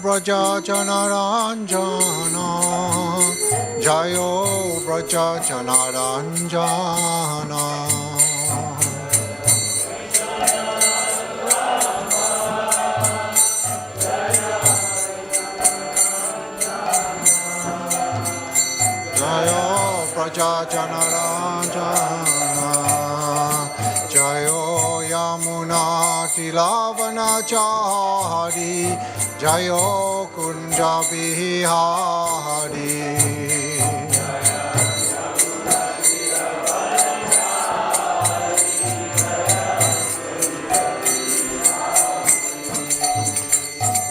Braja Janaranjana Jayo Braja Janaranjana Jayo Braja Janaranjana Jayo Yamuna Tilavana Chari Jayo Kunja Bihari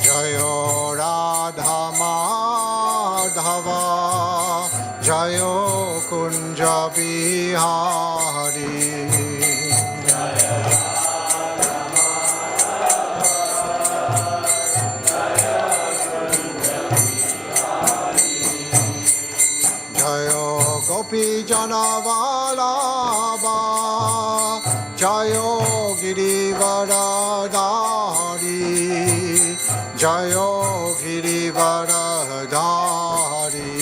Jayo Radha Madhava Jayo Kunja Bihari Gopi Janavalabha Jayo Girivaradari Jayo Girivaradari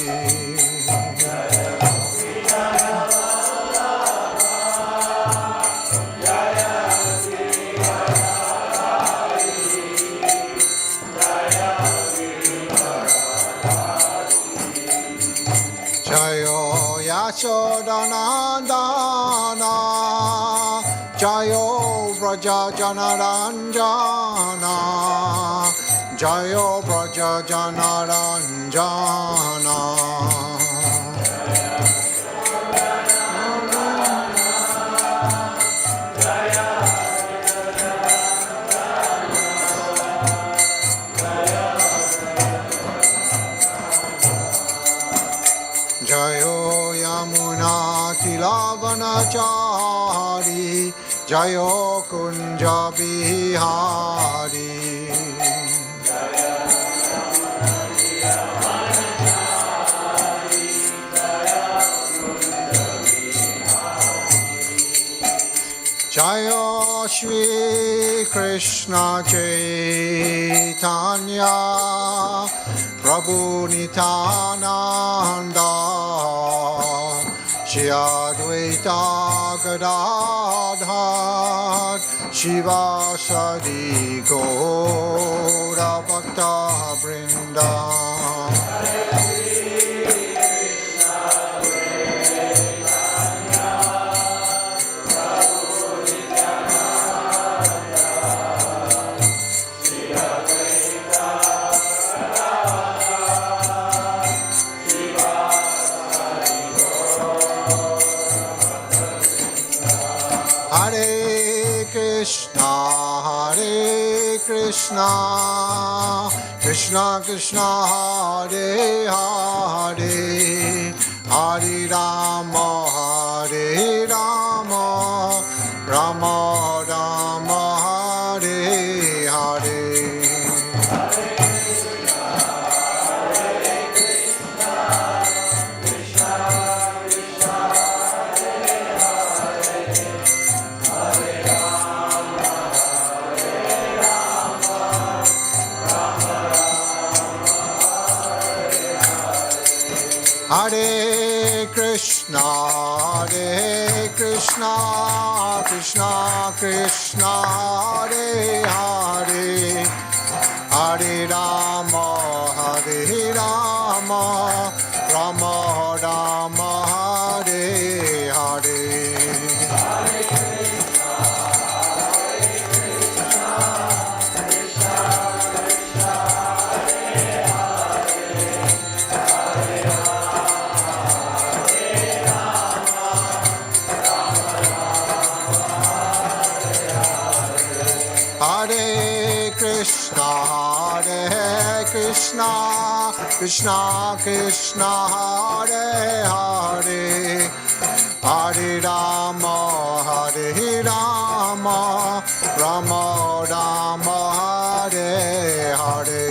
Jayo Yashodanandana Jayo Braja Janaranjana Jayo Braja Janaranjana Jayo Yamuna Tilavana Chari Jayo Kunja Bihari Jayo Shri Krishna Chaitanya Prabhu Nityananda Shri Advaita Gadadhar Shivasadi Gaura Bhakta Vrinda Krishna Krishna Krishna Hare Hare Hare Rama Hare Rama Rama Rama Hare Hare Hare Krishna Krishna Krishna Hare Hare Hare Rama Hare Rama Rama Rama Hare Hare Hare Krishna Krishna Krishna Hare Hare Hare Rama Hare Rama Rama Rama Hare Hare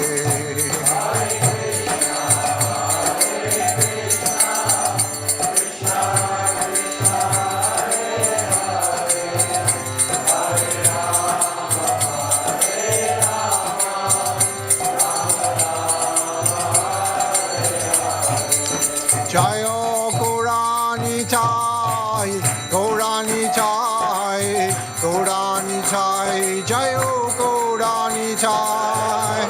Nitai, Jayo Gaura Nitai.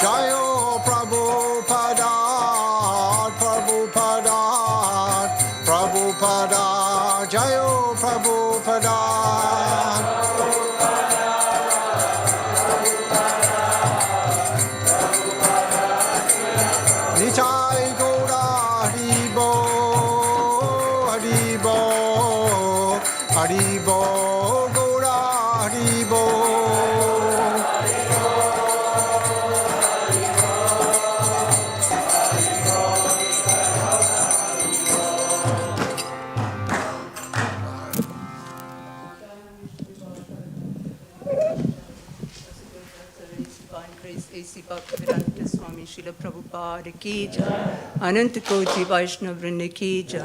Jayo Prabhupada, Prabhupada, Prabhupada, Jayo Prabhupada. Nitai Gaura Haribo, Haribo, Haribo, Gaura Haribo. A.C. Bhaktivedanta Srila Prabhupada ki jai, Ananta Koti Vaishnava Vrinda ki jai,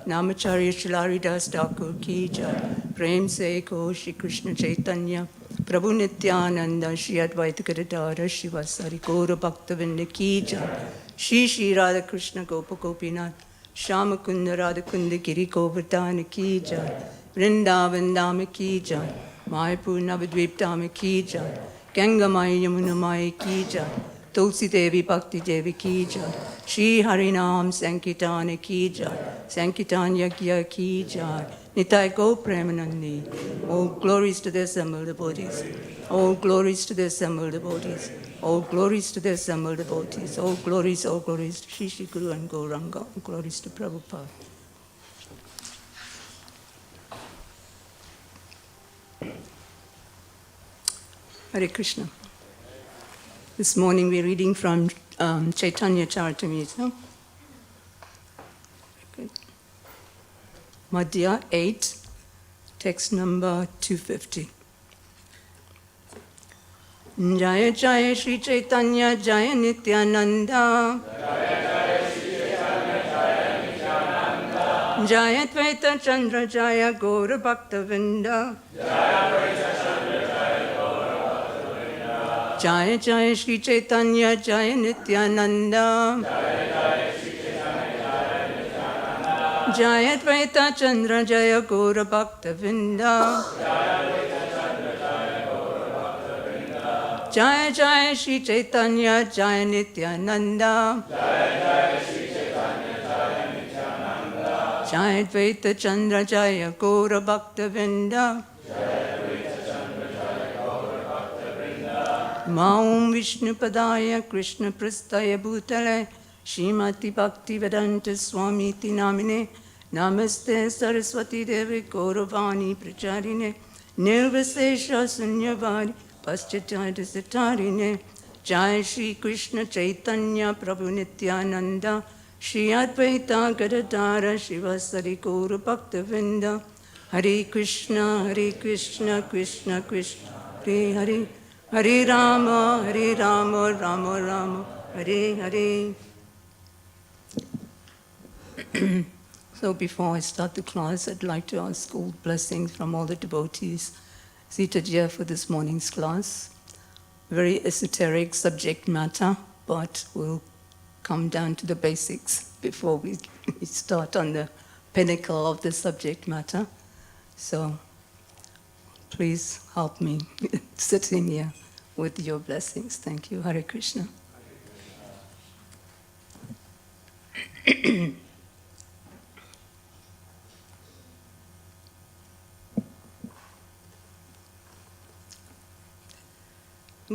Namacharya Srila Das Thakur ki jai, Prem Se Ko Shri Krishna Chaitanya, Prabhu Nityananda Shri Advaita Gadadhara Shivasari Gaura Bhaktivedanta ki jai, Shri Shri Radha Krishna Gopa Gopinath, Shama Kunda Radha Kunda Giri Govardhana ki jai, Vrindavan Dhama ki jai, Mayapur Navadvip Dhama ki jai, Ganga Maya Yamuna Maya ki jai, Tulsi Devi Bhakti Devi ki jai, Shri Harinam Sankirtana ki jai, Sankirtan Yagya ki jai, Nitai Go Premanandi. All glories to the assembled devotees. All glories to the assembled devotees. All glories to the assembled devotees. All glories to Shri Shri Guru and Gauranga. All glories to Prabhupada. Hare Krishna. This morning we're reading from Chaitanya Charitamrita. Madhya 8, text number 250. Jaya Jaya Shri Chaitanya Jaya Nityananda. Jaya Dvaita Chandra Jaya Gaura Bhaktavinda. Jaya Jaya Shri Chaitanya Jaya Nityananda. Jaya Dvaita Chandra Jaya Gaura Bhaktavinda. Jaya Jaya Shri Chaitanya Jaya Nityananda. Jaya Dvaita Chandra Jaya Gaura Bhaktavinda. Maum Vishnu Padaya Krishna Prastaya Bhutale Shrimati Bhaktivedanta Swami Namine Namaste Saraswati Devi Gauravani Pracharine Nirvasesha Sunyavari Paschataya Satarine Jai Shri Krishna Chaitanya Prabhu Nityananda Shri Advaita Gadadhara Shivasari Gaura Bhaktavinda Hare Krishna Krishna Krishna Hare Hare Hare Rama, Rama Rama, Hare Hare. So before I start the class, I'd like to ask all blessings from all the devotees seated here for this morning's class. Very esoteric subject matter, but we'll come down to the basics before we start on the pinnacle of the subject matter. So please help me sitting here with your blessings. Thank you. Hare Krishna.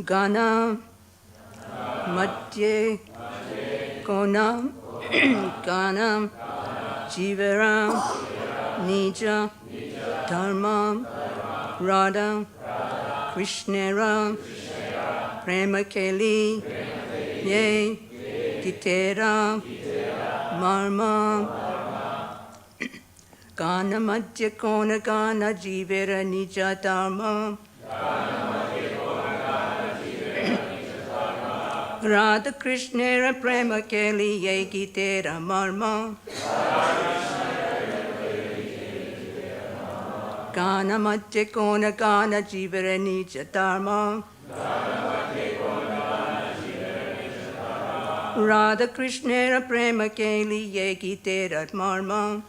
Gana Madhye Konam Ganam Jivaram Nija Dharmam Radha Krishnaram Prema Keli Ye Gitera Marma Gana Madhya Kona Gana Jivera Nija Dharma Radha Krishna Prema Keli Ye Gitera Marma Gana Madhya Kona Gana Jivera Nija Dharma Radha Krishna prema ke liye gite rat marma.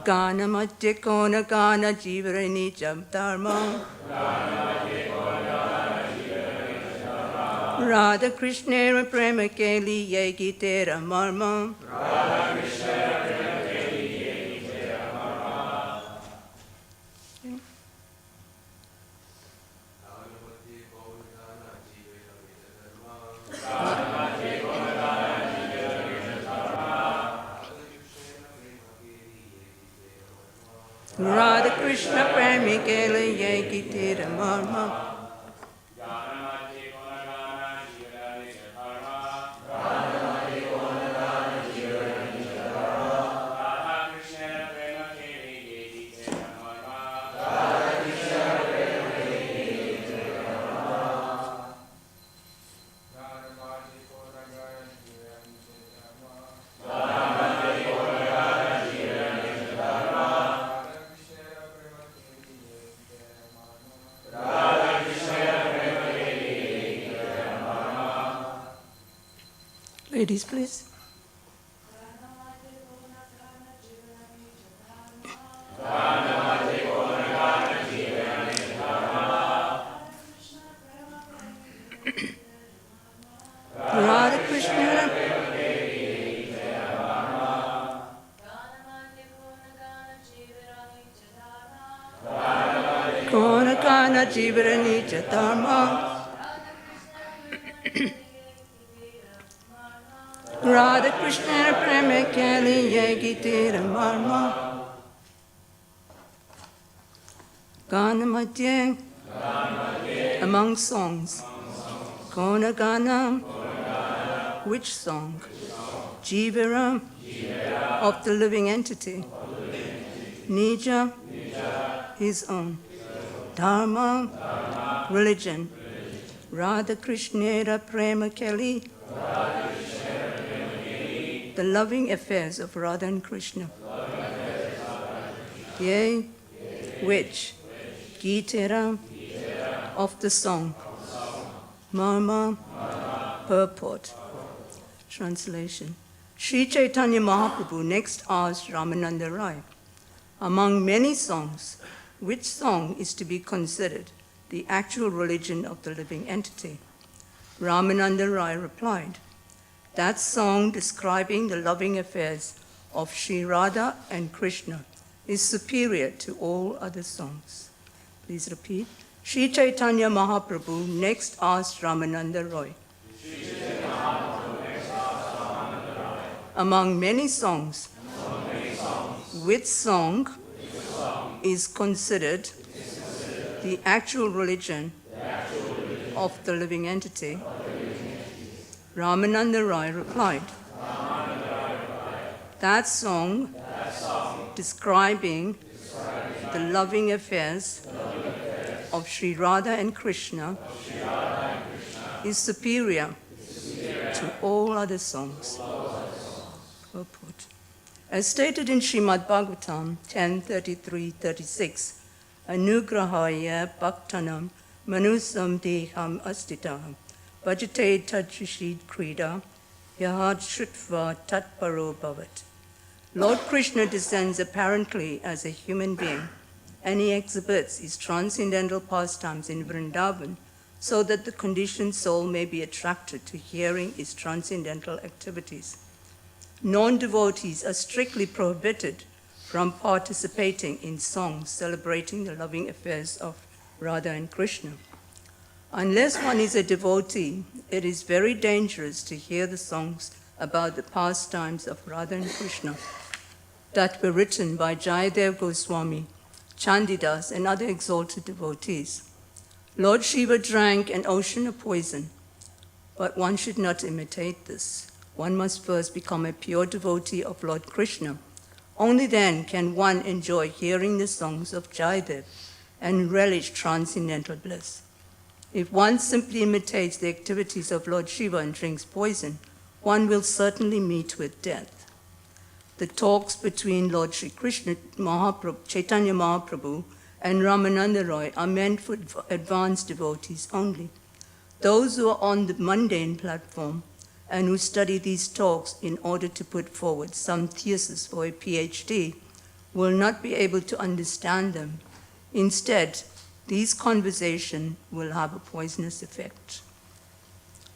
Gana madhya kona gana jivarani jam dharma. Radha Krishna prema ke liye gite rat marma. Radha Krishna premi kele yeki tira marma. Ladies, please. Radha Krishna. Kona kana jivarani dharma. Radha Krishna prema kali yegi tira marma. Gana madhya. Among songs. Kona gana. Which song? Jivara. Of the living entity. Nija. His own. Dharma. Religion. Radha Krishna prema kali. The loving affairs of Radha and Krishna. Yea, which? Gitara, of the song. Marma, purport. Translation. Sri Chaitanya Mahaprabhu next asked Ramananda Rai, among many songs, which song is to be considered the actual religion of the living entity? Ramananda Rai replied, that song describing the loving affairs of Sri Radha and Krishna is superior to all other songs. Please repeat. Sri Chaitanya Mahaprabhu next asked Ramananda Roy, among many songs, which song is considered the actual religion of the living entity? Ramananda Rai replied, that song describing the loving affairs of Sri Radha and Krishna is superior to all other songs. Purport. As stated in Srimad Bhagavatam 10:33-36, Anugrahaya Bhaktanam Manusam Deham Astitaham Bhajate Tajrishid Krida Yahad Shrutva Tatparo Bhavat. Lord Krishna descends apparently as a human being, and he exhibits his transcendental pastimes in Vrindavan so that the conditioned soul may be attracted to hearing his transcendental activities. Non-devotees are strictly prohibited from participating in songs celebrating the loving affairs of Radha and Krishna. Unless one is a devotee, it is very dangerous to hear the songs about the pastimes of Radha and Krishna that were written by Jayadev Goswami, Chandidas, and other exalted devotees. Lord Shiva drank an ocean of poison, but one should not imitate this. One must first become a pure devotee of Lord Krishna. Only then can one enjoy hearing the songs of Jayadev and relish transcendental bliss. If one simply imitates the activities of Lord Shiva and drinks poison, one will certainly meet with death. The talks between Lord Sri Krishna Chaitanya Mahaprabhu and Ramananda Roy are meant for advanced devotees only. Those who are on the mundane platform and who study these talks in order to put forward some thesis or a PhD will not be able to understand them. Instead, these conversations will have a poisonous effect.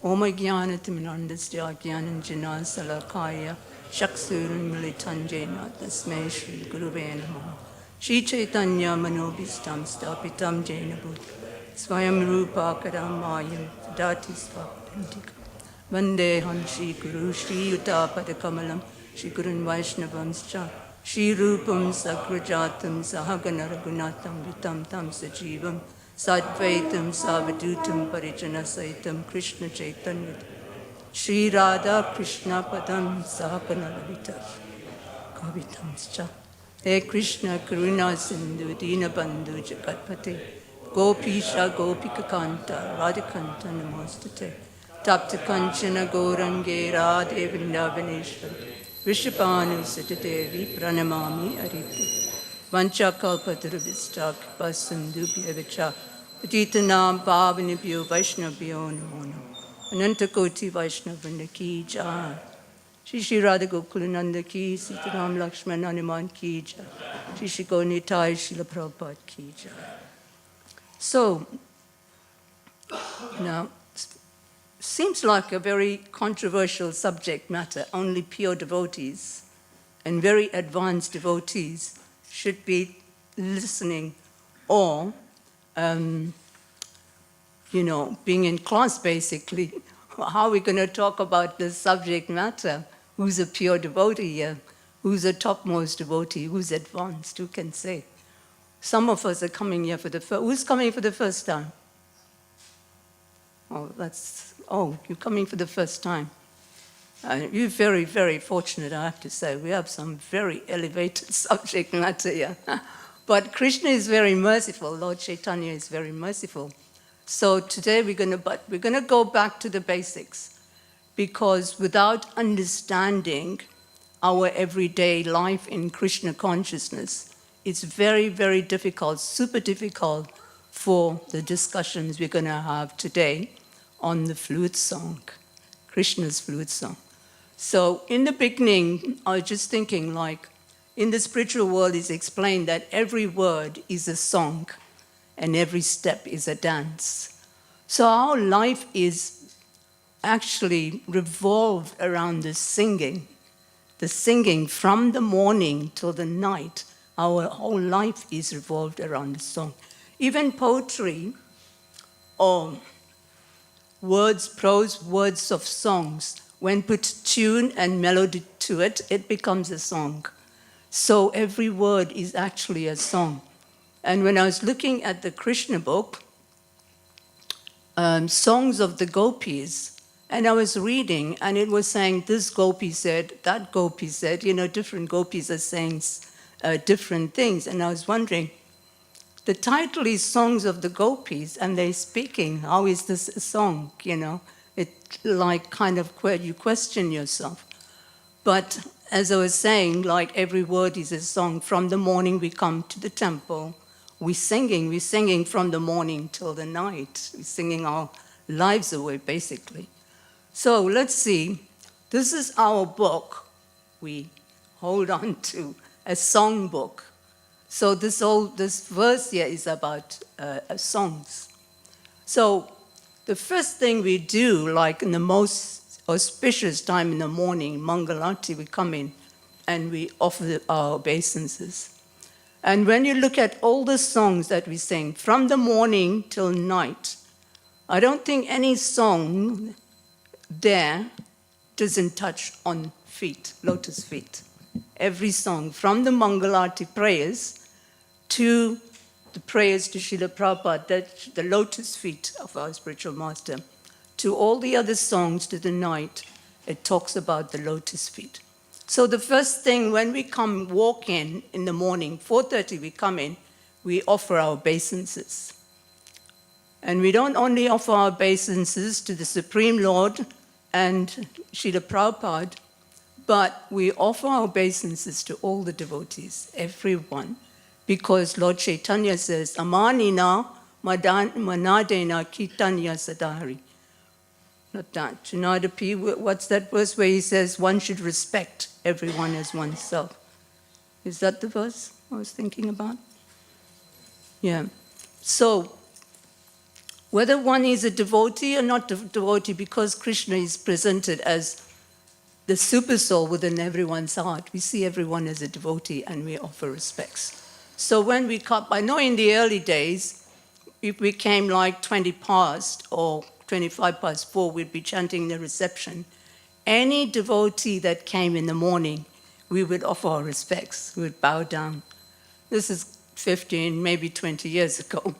Om Jnana Timirandasya Jnanam Jana Salakaya Shaksurun Militanjena Tasmai Shri Guruve Namaha Shri Chaitanya Manobhistam Stapitam Jena Buddha Swayam Rupa Kadamayam Dati Svapadantika Vandeham Shri Guru Shri Yuta Padakamalam Shri Gurun Vaishnavamscha Shri Rupam Sagrajatam Sahagana Raghunatam Vitam Tam Sajivam Sadvaitam Savadutam Parijana Saitam Krishna Chaitanya Shri Radha Krishna Padam Sahagana Lavita Kavitamscha He Krishna Karuna Sindhu Dina Bandhu Jagatpate Gopisha Gopika Kanta Radhakanta Namostate Tapta Kanchana Gorange Radhe Vrindavaneshwari Vishapanu Satadevi Pranamami Aripti Vanchakalpatarabhista Kipasindubhya Vicha Patitanam Pavanibhyo Vaishnavyo Namo Namo Anantakoti Vaishnavanda Ki Jai Shri Shri Radha Gokulananda Ki Sitaram Lakshman Hanuman Ki Jai Shri Shri Gaunitai Srila Prabhupada Ki Jai. So, now, seems like a very controversial subject matter. Only pure devotees and very advanced devotees should be listening or, being in class basically. How are we going to talk about this subject matter? Who's a pure devotee here? Who's a topmost devotee? Who's advanced? Who can say? Some of us are coming here for the first. Who's coming for the first time? You're coming for the first time. You're very, very fortunate, I have to say. We have some very elevated subject matter here. But Krishna is very merciful. Lord Chaitanya is very merciful. So today we're going to go back to the basics, because without understanding our everyday life in Krishna consciousness, it's very, very difficult, super difficult for the discussions we're going to have today on the flute song, Krishna's flute song. So in the beginning, I was just thinking, like, in the spiritual world it's explained that every word is a song and every step is a dance. So our life is actually revolved around the singing from the morning till the night. Our whole life is revolved around the song. Even poetry or words, prose words of songs, when put tune and melody to it, it becomes a song. So every word is actually a song. And when I was looking at the Krishna book, Songs of the Gopis, and I was reading, and it was saying this gopi said, that gopi said, different gopis are saying different things. And I was wondering, the title is Songs of the Gopis, and they're speaking. How is this a song, It like kind of you question yourself. But as I was saying, like every word is a song. From the morning we come to the temple, we're singing from the morning till the night. We're singing our lives away, basically. So let's see. This is our book. We hold on to a song book. So this verse here is about songs. So the first thing we do, like in the most auspicious time in the morning, Mangalarti, we come in and we offer our obeisances. And when you look at all the songs that we sing, from the morning till night, I don't think any song there doesn't touch on feet, lotus feet. Every song, from the Mangalarti prayers to the prayers to Srila Prabhupada, the lotus feet of our spiritual master, to all the other songs to the night, it talks about the lotus feet. So the first thing when we walk in the morning, 4:30 we come in, we offer our obeisances. And we don't only offer our obeisances to the Supreme Lord and Srila Prabhupada, but we offer our obeisances to all the devotees, everyone. Because Lord Chaitanya says, Amanina manadena kitanya sadhari. not that. Junadapi, what's that verse where he says one should respect everyone as oneself? Is that the verse I was thinking about? Yeah. So, whether one is a devotee or not a devotee, because Krishna is presented as the super soul within everyone's heart, we see everyone as a devotee and we offer respects. So when we come, I know in the early days, if we came like 20 past or 25 past 4, we'd be chanting the reception. Any devotee that came in the morning, we would offer our respects, we would bow down. This is 15, maybe 20 years ago.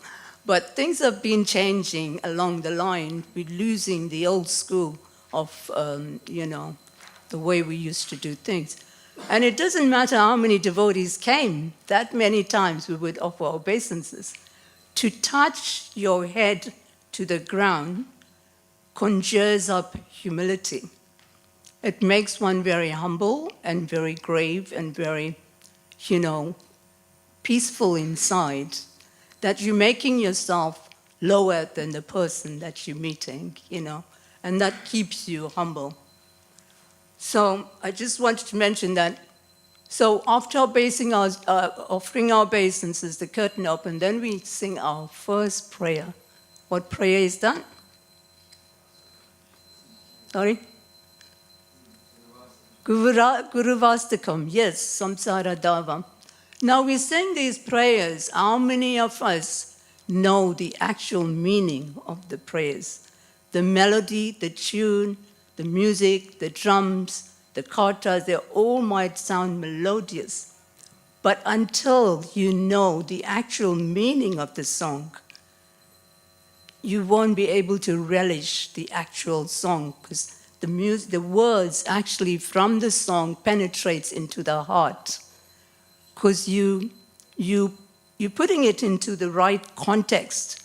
But things have been changing along the line. We're losing the old school of, the way we used to do things. And it doesn't matter how many devotees came, that many times we would offer obeisances. To touch your head to the ground conjures up humility. It makes one very humble and very grave and very, peaceful inside, that you're making yourself lower than the person that you're meeting, and that keeps you humble. So I just wanted to mention that. So after offering our obeisances, the curtain open, then we sing our first prayer. What prayer is that? Sorry? Guruvastakam, yes, samsara davam. Now we sing these prayers. How many of us know the actual meaning of the prayers? The melody, the tune, the music, the drums, the kartas, they all might sound melodious. But until you know the actual meaning of the song, you won't be able to relish the actual song, because the words actually from the song penetrates into the heart. Because you're putting it into the right context.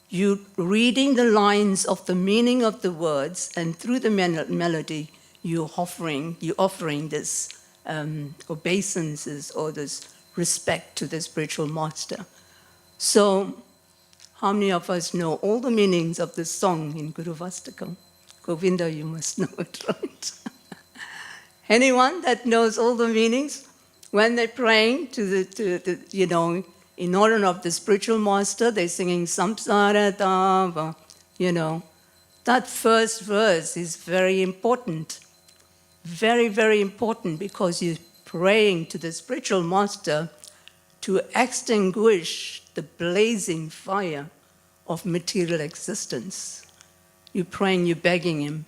You're reading the lines of the meaning of the words, and through the melody, you're offering this obeisances or this respect to the spiritual master. So, how many of us know all the meanings of this song in Guruvastakam? Govinda, you must know it, right? Anyone that knows all the meanings? When they're praying in honor of the spiritual master, they're singing Samsara Dava, That first verse is very important. Very, very important, because you're praying to the spiritual master to extinguish the blazing fire of material existence. You're praying, you're begging him.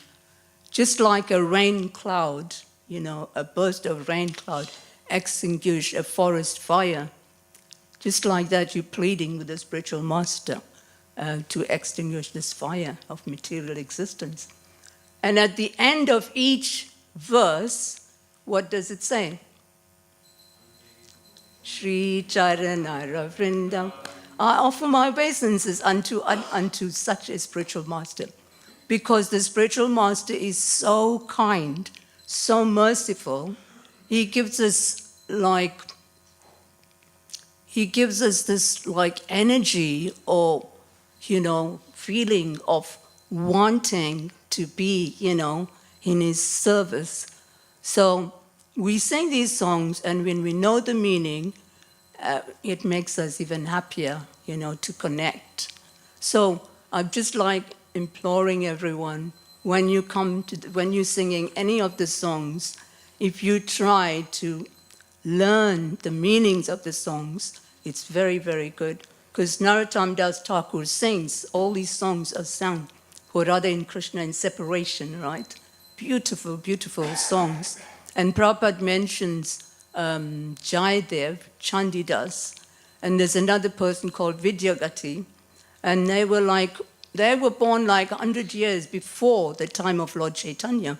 Just like a rain cloud, a burst of rain cloud extinguish a forest fire. Just like that, you're pleading with the spiritual master to extinguish this fire of material existence. And at the end of each verse, what does it say? Shri Charanara Vrindam. I offer my obeisances unto such a spiritual master, because the spiritual master is so kind, so merciful. He gives us this energy or, feeling of wanting to be, in his service. So we sing these songs, and when we know the meaning, it makes us even happier, to connect. So I'm just imploring everyone, when you're singing any of the songs, if you try to learn the meanings of the songs, it's very, very good. Because Narottam Das Thakur sings, all these songs are sung for Radha and Krishna in separation, right? Beautiful, beautiful songs. And Prabhupada mentions Jayadev, Chandidas, and there's another person called Vidyagati, and they were born 100 years before the time of Lord Chaitanya.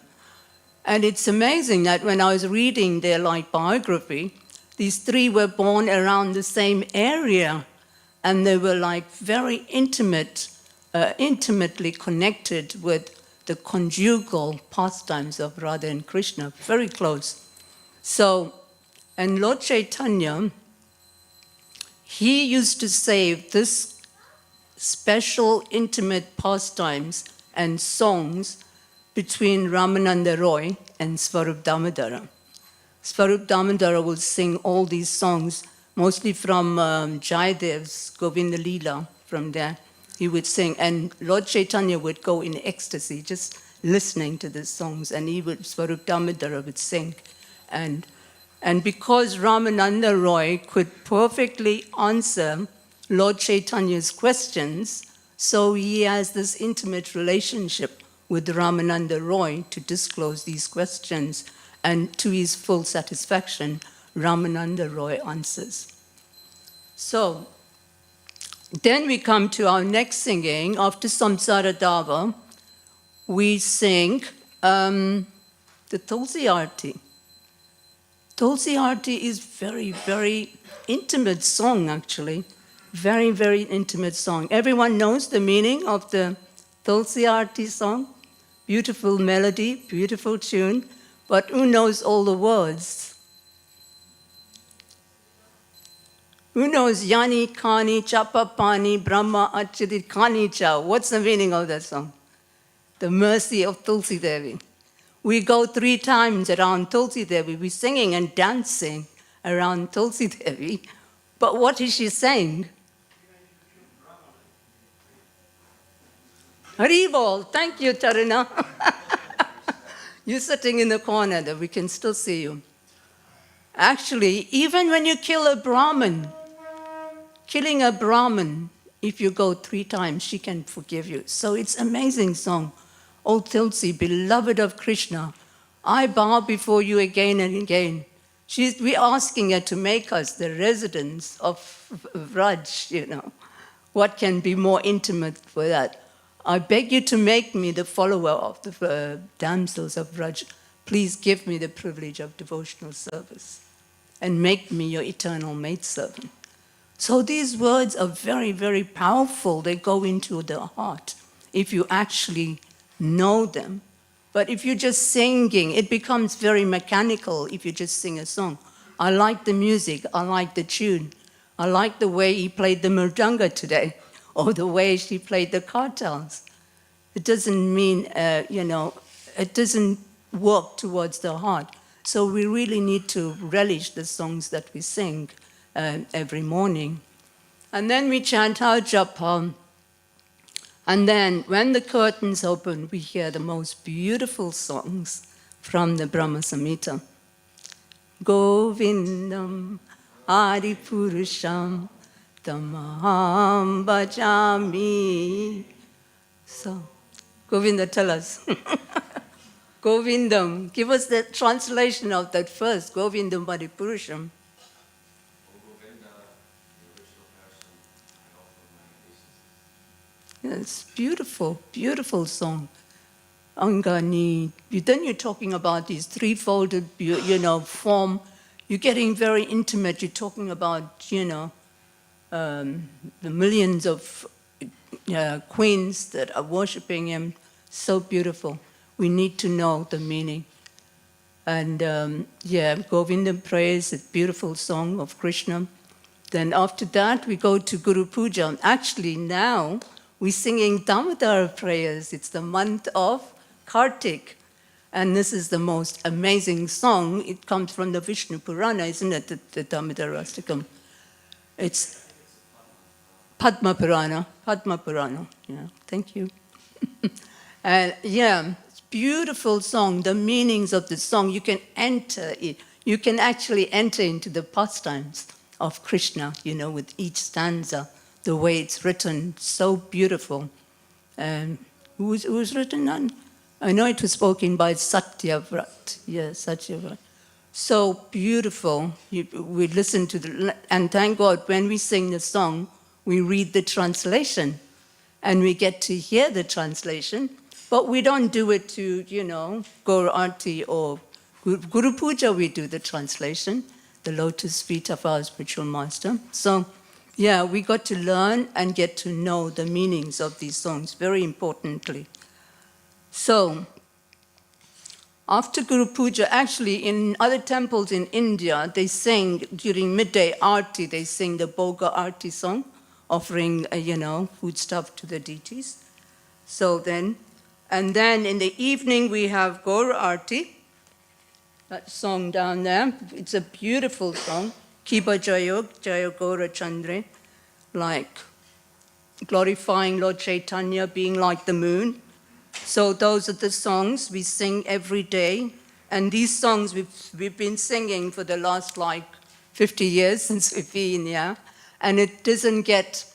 And it's amazing that when I was reading their biography, these three were born around the same area, and they were very intimately connected with the conjugal pastimes of Radha and Krishna, very close. So, and Lord Chaitanya, he used to save this special intimate pastimes and songs between Ramananda Roy and Swarup Damodara. Swarup Damodara will sing all these songs, mostly from Jayadev's Govinda Leela, from there. He would sing, and Lord Chaitanya would go in ecstasy just listening to the songs, and Swarup Damodara would sing. And because Ramananda Roy could perfectly answer Lord Chaitanya's questions, so he has this intimate relationship with Ramananda Roy to disclose these questions, and to his full satisfaction, Ramananda Roy answers. So, then we come to our next singing. After Samsara Dava, we sing the Tulsi Arti. Tulsi Arti is very, very intimate song, actually. Very, very intimate song. Everyone knows the meaning of the Tulsi Arti song. Beautiful melody, beautiful tune, but who knows all the words? Who knows Yani Kani Chapa Pani Brahma Achidit Kani Cha? What's the meaning of that song? The mercy of Tulsi Devi. We go 3 times around Tulsi Devi. We're singing and dancing around Tulsi Devi. But what is she saying? Haribol, thank you, Taruna. You're sitting in the corner that we can still see you. Actually, even when you kill a Brahmin, killing a Brahmin, if you go 3 times, she can forgive you. So it's an amazing song. O Tulsi, beloved of Krishna, I bow before you again and again. We're asking her to make us the residents of Vraj, you know. What can be more intimate for that? I beg you to make me the follower of the damsels of Vraj. Please give me the privilege of devotional service and make me your eternal maidservant. So these words are very, very powerful. They go into the heart if you actually know them. But if you're just singing, it becomes very mechanical if you just sing a song. I like the music, I like the tune. I like the way he played the mridanga today, or the way she played the kartals. It doesn't mean, it doesn't work towards the heart. So we really need to relish the songs that we sing every morning. And then we chant our japa. And then when the curtains open, we hear the most beautiful songs from the Brahma Samhita. Govindam Adi Purusham Tamaham Bhajami. So, Govinda, tell us. Govindam, give us the translation of that first. Govindam Adi Purusham. It's beautiful, beautiful song. Angani. Then you're talking about these threefolded, form. You're getting very intimate. You're talking about, the millions of queens that are worshipping him. So beautiful. We need to know the meaning. And Govinda praise, a beautiful song of Krishna. Then after that, we go to Guru Puja. Actually, now we're singing Damodar prayers. It's the month of Kartik. And this is the most amazing song. It comes from the Vishnu Purana, isn't it? The Damodar Astakam. It's Padma Purana. Padma Purana. Yeah, thank you. And it's beautiful song. The meanings of the song, you can enter it. You can actually enter into the pastimes of Krishna, with each stanza, the way it's written, so beautiful. Who's written on? I know it was spoken by Satyavrat. Yes, Satyavrat. So beautiful. We listen to and thank God when we sing the song, we read the translation and we get to hear the translation, but we don't do it to, Gaur Arti or Guru Puja, we do the translation, the lotus feet of our spiritual master. So, we got to learn and get to know the meanings of these songs, very importantly. So, after Guru Puja, actually in other temples in India, they sing during midday arti, they sing the Bhoga Arti song, offering, foodstuff to the deities. So then, And then in the evening, we have Gaur Arti, that song down there. It's a beautiful song. Kiba Jayo, Jayo Gaura Chandre, like glorifying Lord Chaitanya, being like the moon. So those are the songs we sing every day. And these songs we've been singing for the last 50 years since we've been here. And it doesn't get,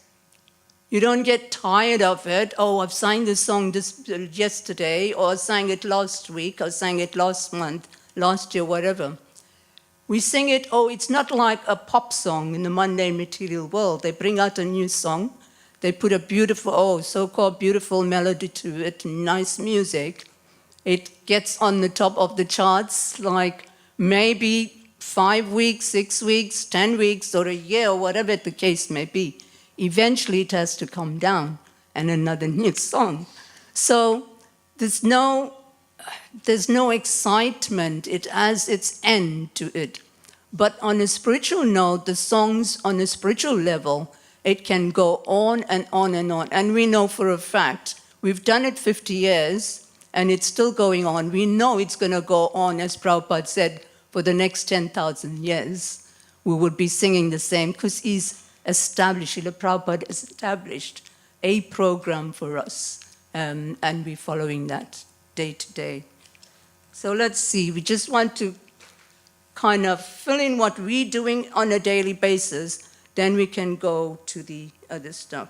you don't get tired of it. Oh, I've sang this song yesterday, or I sang it last week, or sang it last month, last year, whatever. We sing it, it's not like a pop song in the mundane material world. They bring out a new song. They put a beautiful, so-called beautiful melody to it, nice music. It gets on the top of the charts maybe 5 weeks, 6 weeks, 10 weeks, or a year, or whatever the case may be. Eventually it has to come down and another new song. So there's no excitement. It has its end to it. But on a spiritual note, the songs on a spiritual level, it can go on and on and on. And we know for a fact, we've done it 50 years, and it's still going on. We know it's going to go on, as Prabhupada said, for the next 10,000 years. We would be singing the same, because he's established, Srila Prabhupada established a program for us, and we're following that day to day. So let's see, we just want to kind of fill in what we're doing on a daily basis, then we can go to the other stuff.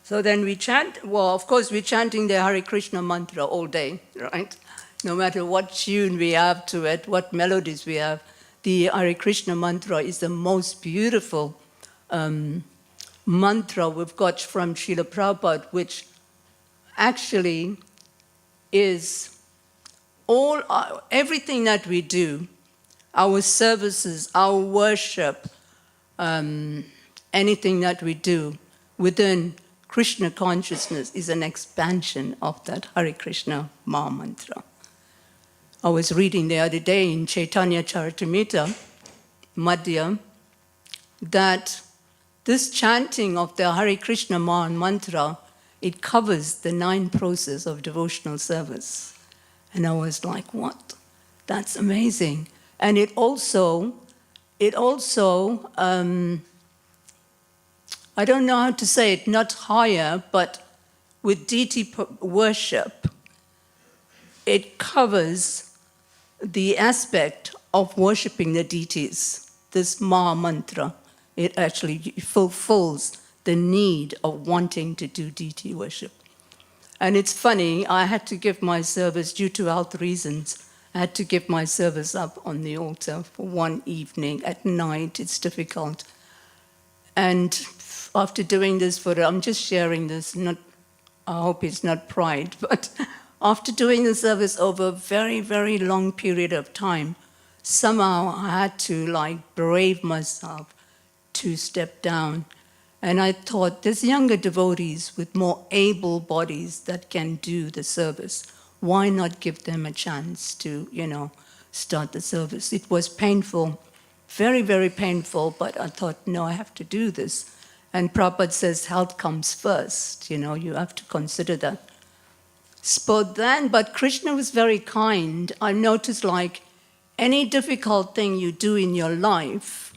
So then we chant, of course we're chanting the Hare Krishna mantra all day, right? No matter what tune we have to it, what melodies we have, the Hare Krishna mantra is the most beautiful mantra we've got from Srila Prabhupada, which actually is everything that we do, our services, our worship, anything that we do within Krishna consciousness is an expansion of that Hare Krishna Maha Mantra. I was reading the other day in Chaitanya Charitamrita, Madhya, that this chanting of the Hare Krishna Maha Mantra, it covers the 9 processes of devotional service. And I was like, what? That's amazing. And it also, I don't know how to say it, not higher, but with deity worship, it covers the aspect of worshipping the deities. This Maha Mantra, it actually fulfills the need of wanting to do deity worship. And it's funny, I had to give my service, due to health reasons, I had to give my service up on the altar for one evening at night. It's difficult. And after doing this I'm just sharing this, I hope it's not pride, but after doing the service over a very, very long period of time, somehow I had to brave myself to step down. And I thought, there's younger devotees with more able bodies that can do the service. Why not give them a chance to, start the service? It was painful, very, very painful, but I thought, no, I have to do this. And Prabhupada says health comes first, you have to consider that. But Krishna was very kind. I noticed any difficult thing you do in your life,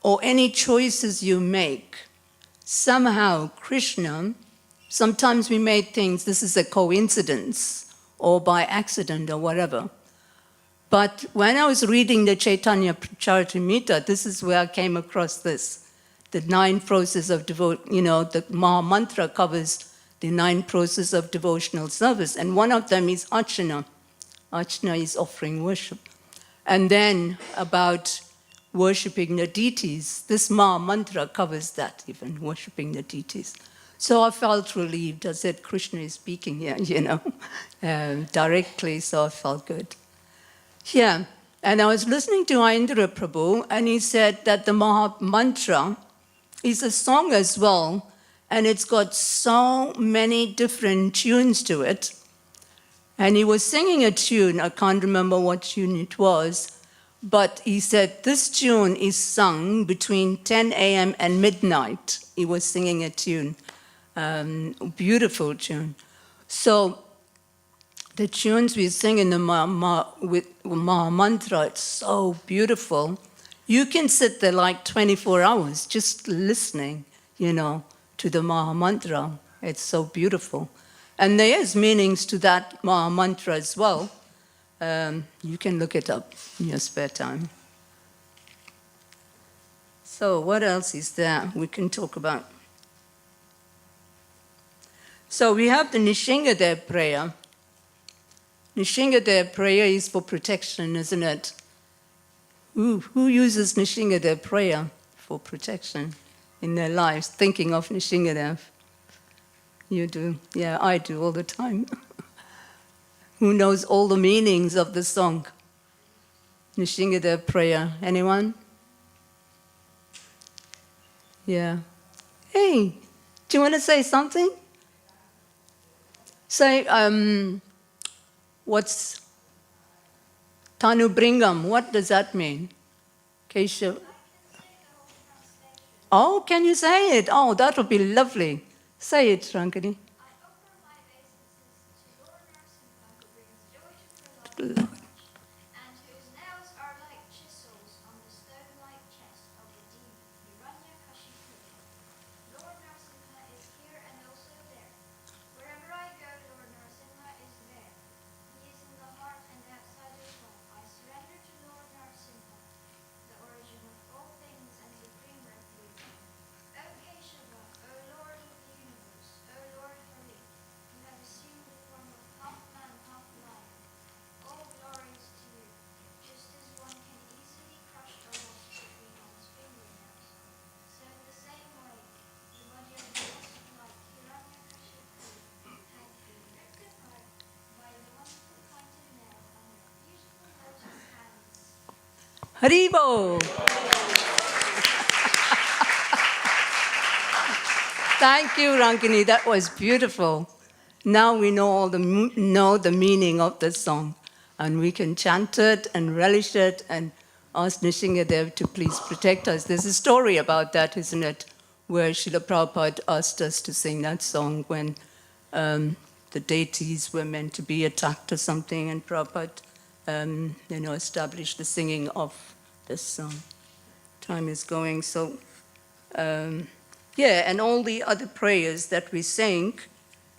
or any choices you make, somehow Krishna, sometimes we made things, this is a coincidence, or by accident, or whatever. But when I was reading the Chaitanya Charitamrita, this is where I came across this. The 9 processes of the Maha Mantra covers the 9 processes of devotional service. And one of them is Archana. Archana is offering worship. And then about worshipping the deities, this Maha Mantra covers that, even worshipping the deities. So I felt relieved. I said, Krishna is speaking here, directly, so I felt good. Yeah, and I was listening to Ayendra Prabhu, and he said that the Maha Mantra is a song as well, and it's got so many different tunes to it. And he was singing a tune, I can't remember what tune it was, But he said this tune is sung between 10 a.m. and midnight. He was singing a tune, beautiful tune. So the tunes we sing in the with Maha Mantra, it's so beautiful. You can sit there like 24 hours just listening, to the Maha Mantra. It's so beautiful. And there is meanings to that Maha Mantra as well. You can look it up in your spare time. So what else is there we can talk about? So we have the Nishingadev prayer. Nishingadev prayer is for protection, isn't it? Who uses Nishingadev prayer for protection in their lives, thinking of Nishingadev? You do. Yeah, I do all the time. Who knows all the meanings of the song? Nishingadev prayer. Anyone? Yeah. Hey, do you want to say something? Say, what's Tanu Bringam? What does that mean? Keshav. Oh, can you say it? Oh, that would be lovely. Say it, Rankini. And whose nails are like chisels on the stone-like chest of the demon, Hiranyakashipu. Lord Narasimha is here and also there. Wherever I go, Lord Narasimha is there. He is in the heart and outside of home. I surrender to Lord Narasimha, the origin of all things and supreme refuge. O Keshava, O Lord of the universe, O Lord Hari, you have assumed the form of half man, half lion. All glories to you, just as one can easily crush a wasp between one's fingernails. So in the same way, the body of the wasp like Hiranyakashipu had been rectified by the wonderful pointed nail on your beautiful lotus hands. Haribo! Thank you, Rankini. That was beautiful. Now we know the meaning of the song, and we can chant it and relish it and ask Nishingadev to please protect us. There's a story about that, isn't it, where Srila Prabhupada asked us to sing that song when the deities were meant to be attacked or something, and Prabhupada, established the singing of this song. Time is going, so and all the other prayers that we sing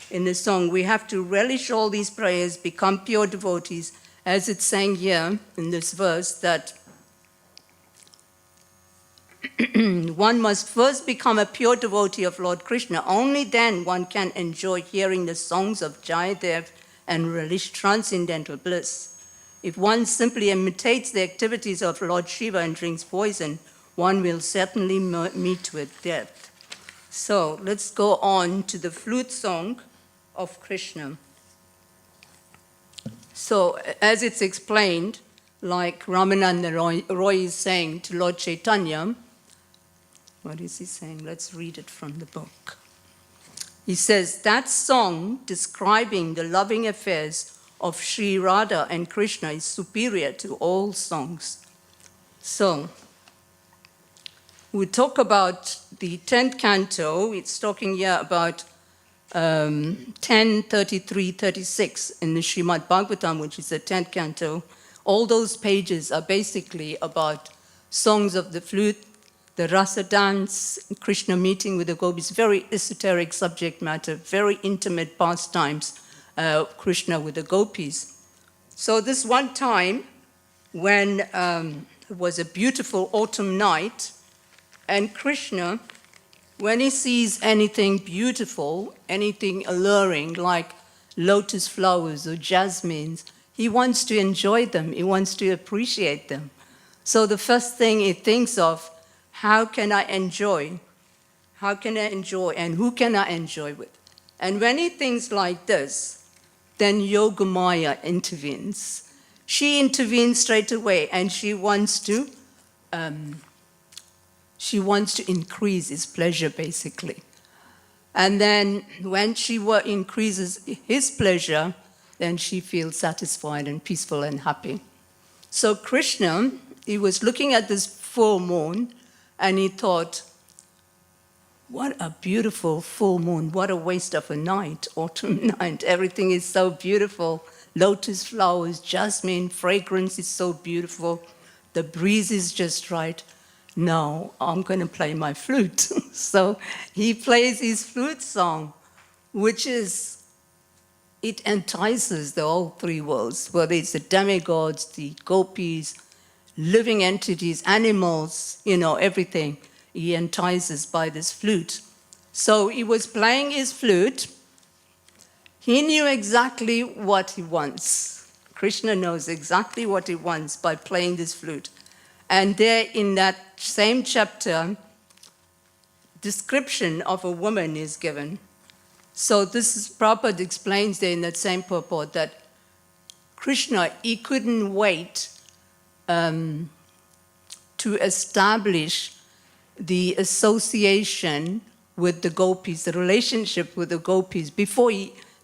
in the song, we have to relish all these prayers, become pure devotees, as it's saying here in this verse, that one must first become a pure devotee of Lord Krishna. Only then one can enjoy hearing the songs of Jayadev and relish transcendental bliss. If one simply imitates the activities of Lord Shiva and drinks poison, one will certainly meet with death. So let's go on to the flute song of Krishna. So as it's explained, like Ramananda Roy is saying to Lord Chaitanya, what is he saying? Let's read it from the book. He says, that song describing the loving affairs of Sri Radha and Krishna is superior to all songs. So we talk about the 10th canto. It's talking here about 10:33-36 in the Srimad Bhagavatam, which is the 10th canto. All those pages are basically about songs of the flute, the rasa dance, Krishna meeting with the gopis, very esoteric subject matter, very intimate pastimes, Krishna with the gopis. So this one time when it was a beautiful autumn night, and Krishna, when he sees anything beautiful, anything alluring, like lotus flowers or jasmines, he wants to enjoy them, he wants to appreciate them. So the first thing he thinks of, how can I enjoy? How can I enjoy, and who can I enjoy with? And when he thinks like this, then Yogamaya intervenes. She intervenes straight away, and she wants to increase his pleasure, basically. And then when she increases his pleasure, then she feels satisfied and peaceful and happy. So Krishna he was looking at this full moon, and he thought, what a beautiful full moon. What a waste of a night, autumn night. Everything is so beautiful. Lotus flowers, jasmine, fragrance is so beautiful. The breeze is just right. No, I'm going to play my flute. So he plays his flute song, which is, it entices the all three worlds, whether it's the demigods, the gopis, living entities, animals, everything. He entices by this flute. So he was playing his flute. He knew exactly what he wants. Krishna knows exactly what he wants by playing this flute. And there in that same chapter, description of a woman is given. So this is Prabhupada explains there in that same purport that Krishna, he couldn't wait to establish the association with the gopis, the relationship with the gopis.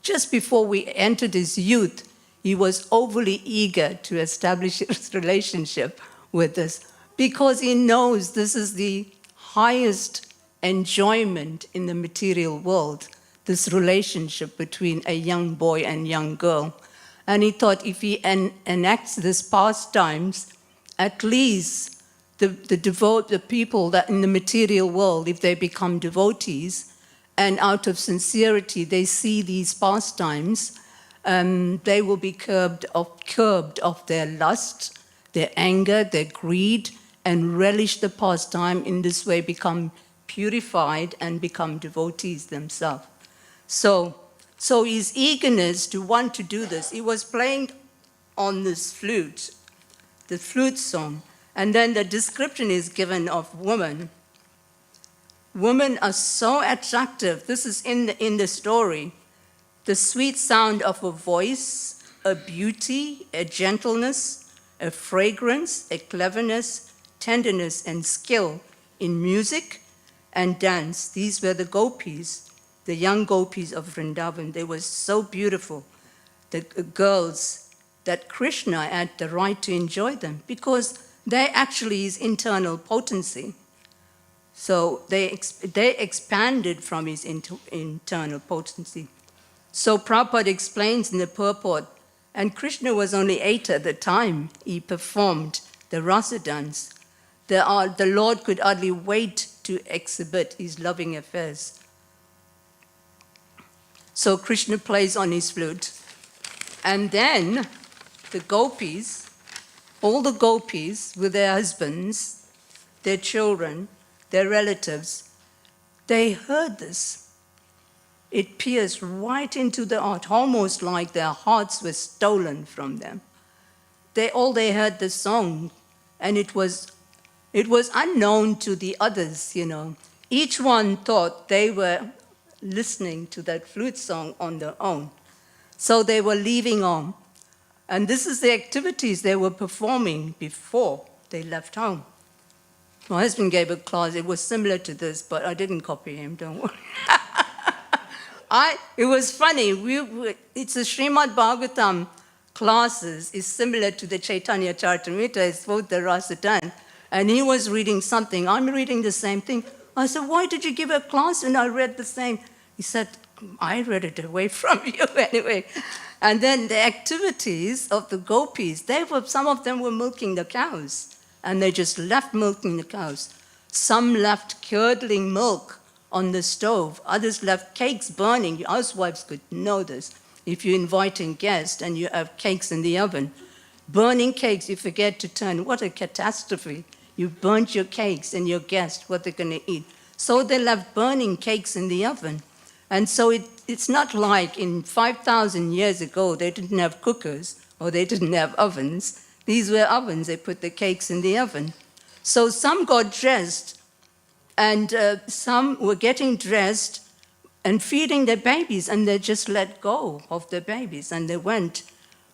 Just before we entered his youth, he was overly eager to establish his relationship with us because he knows this is the highest enjoyment in the material world, this relationship between a young boy and young girl. And he thought if he enacts this pastimes, at least the people that in the material world, if they become devotees, and out of sincerity they see these pastimes, they will be curbed of their lust, their anger, their greed, and relish the pastime, in this way become purified and become devotees themselves. So his eagerness to want to do this, he was playing on this flute, the flute song. And then the description is given of women. Women are so attractive. This is in the story. The sweet sound of a voice, a beauty, a gentleness, a fragrance, a cleverness, tenderness, and skill in music and dance. These were the gopis, the young gopis of Vrindavan. They were so beautiful, the girls, that Krishna had the right to enjoy them because they actually is internal potency. So they expanded from his internal potency. So Prabhupada explains in the purport, and Krishna was only 8 at the time he performed the rasa dance. The Lord could hardly wait to exhibit his loving affairs. So Krishna plays on his flute. And then the gopis, all the gopis with their husbands, their children, their relatives, they heard this. It pierced right into the heart, almost like their hearts were stolen from them. They heard the song, and it was unknown to the others, Each one thought they were listening to that flute song on their own. So they were leaving home. And this is the activities they were performing before they left home. My husband gave a class, it was similar to this, but I didn't copy him, don't worry. It was funny, it's a Srimad Bhagavatam classes, is similar to the Chaitanya Charitamrita, it's both the Rasa dance. And he was reading something, I'm reading the same thing. I said, why did you give a class and I read the same? He said, I read it away from you anyway. And then the activities of the gopis, some of them were milking the cows, and they just left milking the cows. Some left curdling milk on the stove, others left cakes burning. Housewives could know this. If you're inviting guests and you have cakes in the oven, burning cakes, you forget to turn, what a catastrophe. You burnt your cakes and your guests, what they're going to eat. So they left burning cakes in the oven. And so it's not like in 5,000 years ago, they didn't have cookers or they didn't have ovens. These were ovens, they put the cakes in the oven. So some got dressed and some were getting dressed and feeding their babies, and they just let go of their babies and they went.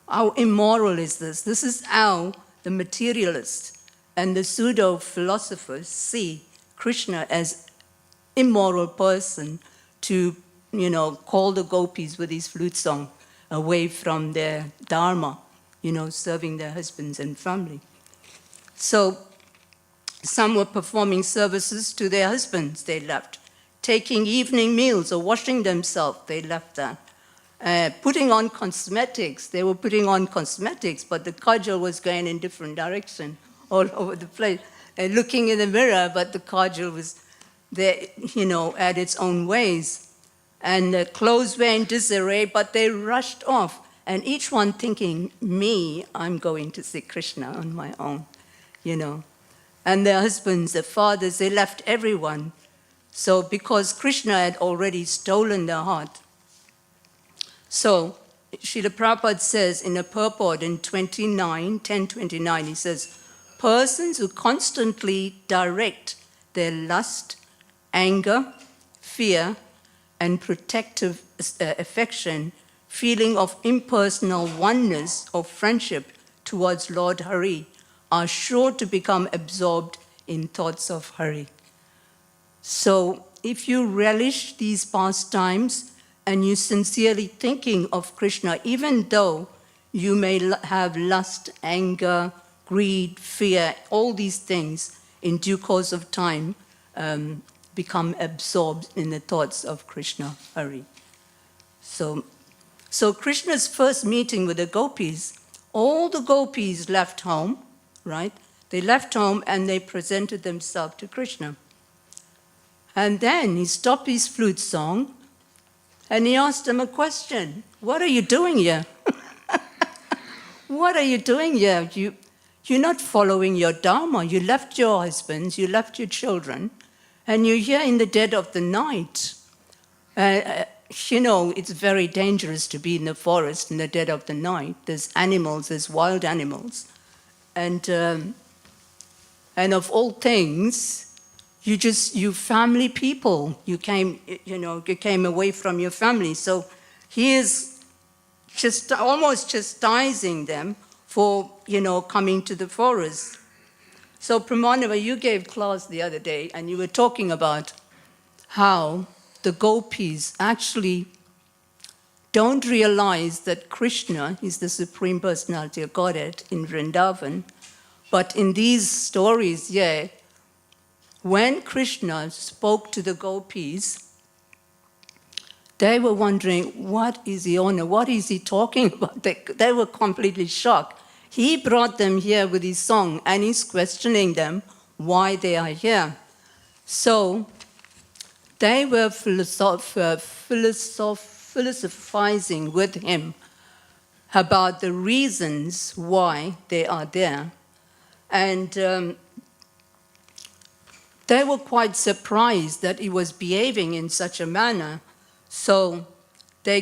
How immoral is this? This is how the materialists and the pseudo-philosophers see Krishna as immoral person to call the gopis with his flute song away from their dharma, serving their husbands and family. So some were performing services to their husbands, they left. Taking evening meals or washing themselves, they left that. Putting on cosmetics, they were putting on cosmetics, but the kajal was going in different direction all over the place. Looking in the mirror, but the kajal was there, at its own ways. And the clothes were in disarray, but they rushed off. And each one thinking, me, I'm going to see Krishna on my own, And their husbands, their fathers, they left everyone. So because Krishna had already stolen their heart. So Srila Prabhupada says in a purport in 1029, he says, persons who constantly direct their lust, anger, fear, and protective affection, feeling of impersonal oneness or friendship towards Lord Hari, are sure to become absorbed in thoughts of Hari. So if you relish these pastimes and you sincerely thinking of Krishna, even though you may have lust, anger, greed, fear, all these things in due course of time become absorbed in the thoughts of Krishna, Hari. So Krishna's first meeting with the gopis, all the gopis left home, right? They left home and they presented themselves to Krishna. And then he stopped his flute song and he asked them a question. What are you doing here? What are you doing here? You're not following your dharma. You left your husbands, you left your children, and you're here in the dead of the night. It's very dangerous to be in the forest in the dead of the night. There's animals, there's wild animals. And of all things, you family people, you came away from your family. So he is just almost chastising them for, coming to the forest. So Pramanava, you gave class the other day and you were talking about how the gopis actually don't realize that Krishna is the Supreme Personality of Godhead in Vrindavan. But in these stories, when Krishna spoke to the gopis, they were wondering, what is he on? What is he talking about? They were completely shocked. He brought them here with his song, and he's questioning them why they are here. So they were philosophizing with him about the reasons why they are there. And they were quite surprised that he was behaving in such a manner. So they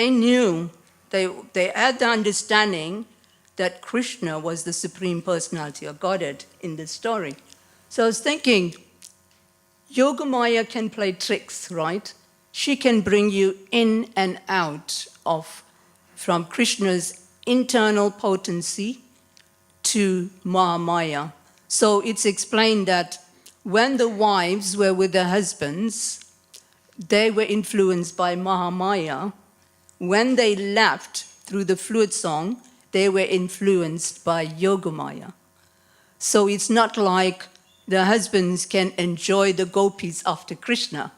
knew, they had the understanding that Krishna was the Supreme Personality of Godhead in this story. So I was thinking, Yogamaya can play tricks, right? She can bring you in and out from Krishna's internal potency to Mahamaya. So it's explained that when the wives were with their husbands, they were influenced by Mahamaya. When they left through the flute song, they were influenced by Yogamaya. So it's not like the husbands can enjoy the gopis after Krishna.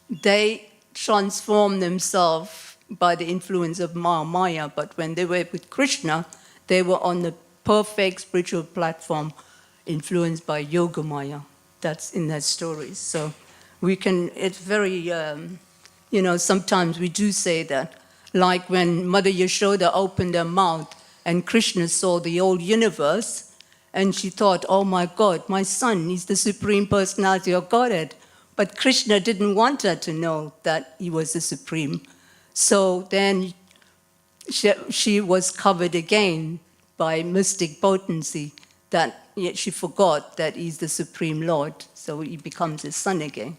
They transform themselves by the influence of Mahamaya, but when they were with Krishna, they were on the perfect spiritual platform influenced by Yogamaya. That's in that story. So it's very, sometimes we do say that. Like when Mother Yashoda opened her mouth and Krishna saw the whole universe, and she thought, oh my God, my son is the Supreme Personality of Godhead. But Krishna didn't want her to know that he was the Supreme. So then she was covered again by mystic potency, that yet she forgot that he's the Supreme Lord, so he becomes his son again.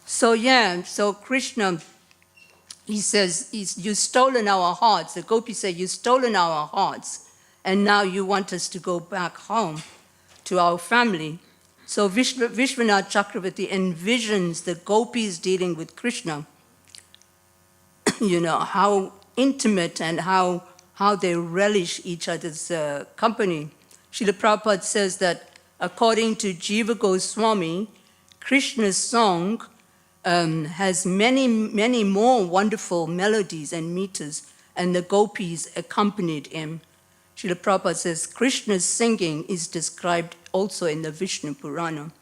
So Krishna, he says, you've stolen our hearts. The gopis say, you've stolen our hearts, and now you want us to go back home to our family. So Vishwanath Chakravarti envisions the gopis dealing with Krishna, how intimate and how how they relish each other's company. Srila Prabhupada says that according to Jiva Goswami, Krishna's song has many, many more wonderful melodies and meters, and the gopis accompanied him. Srila Prabhupada says Krishna's singing is described also in the Vishnu Purana.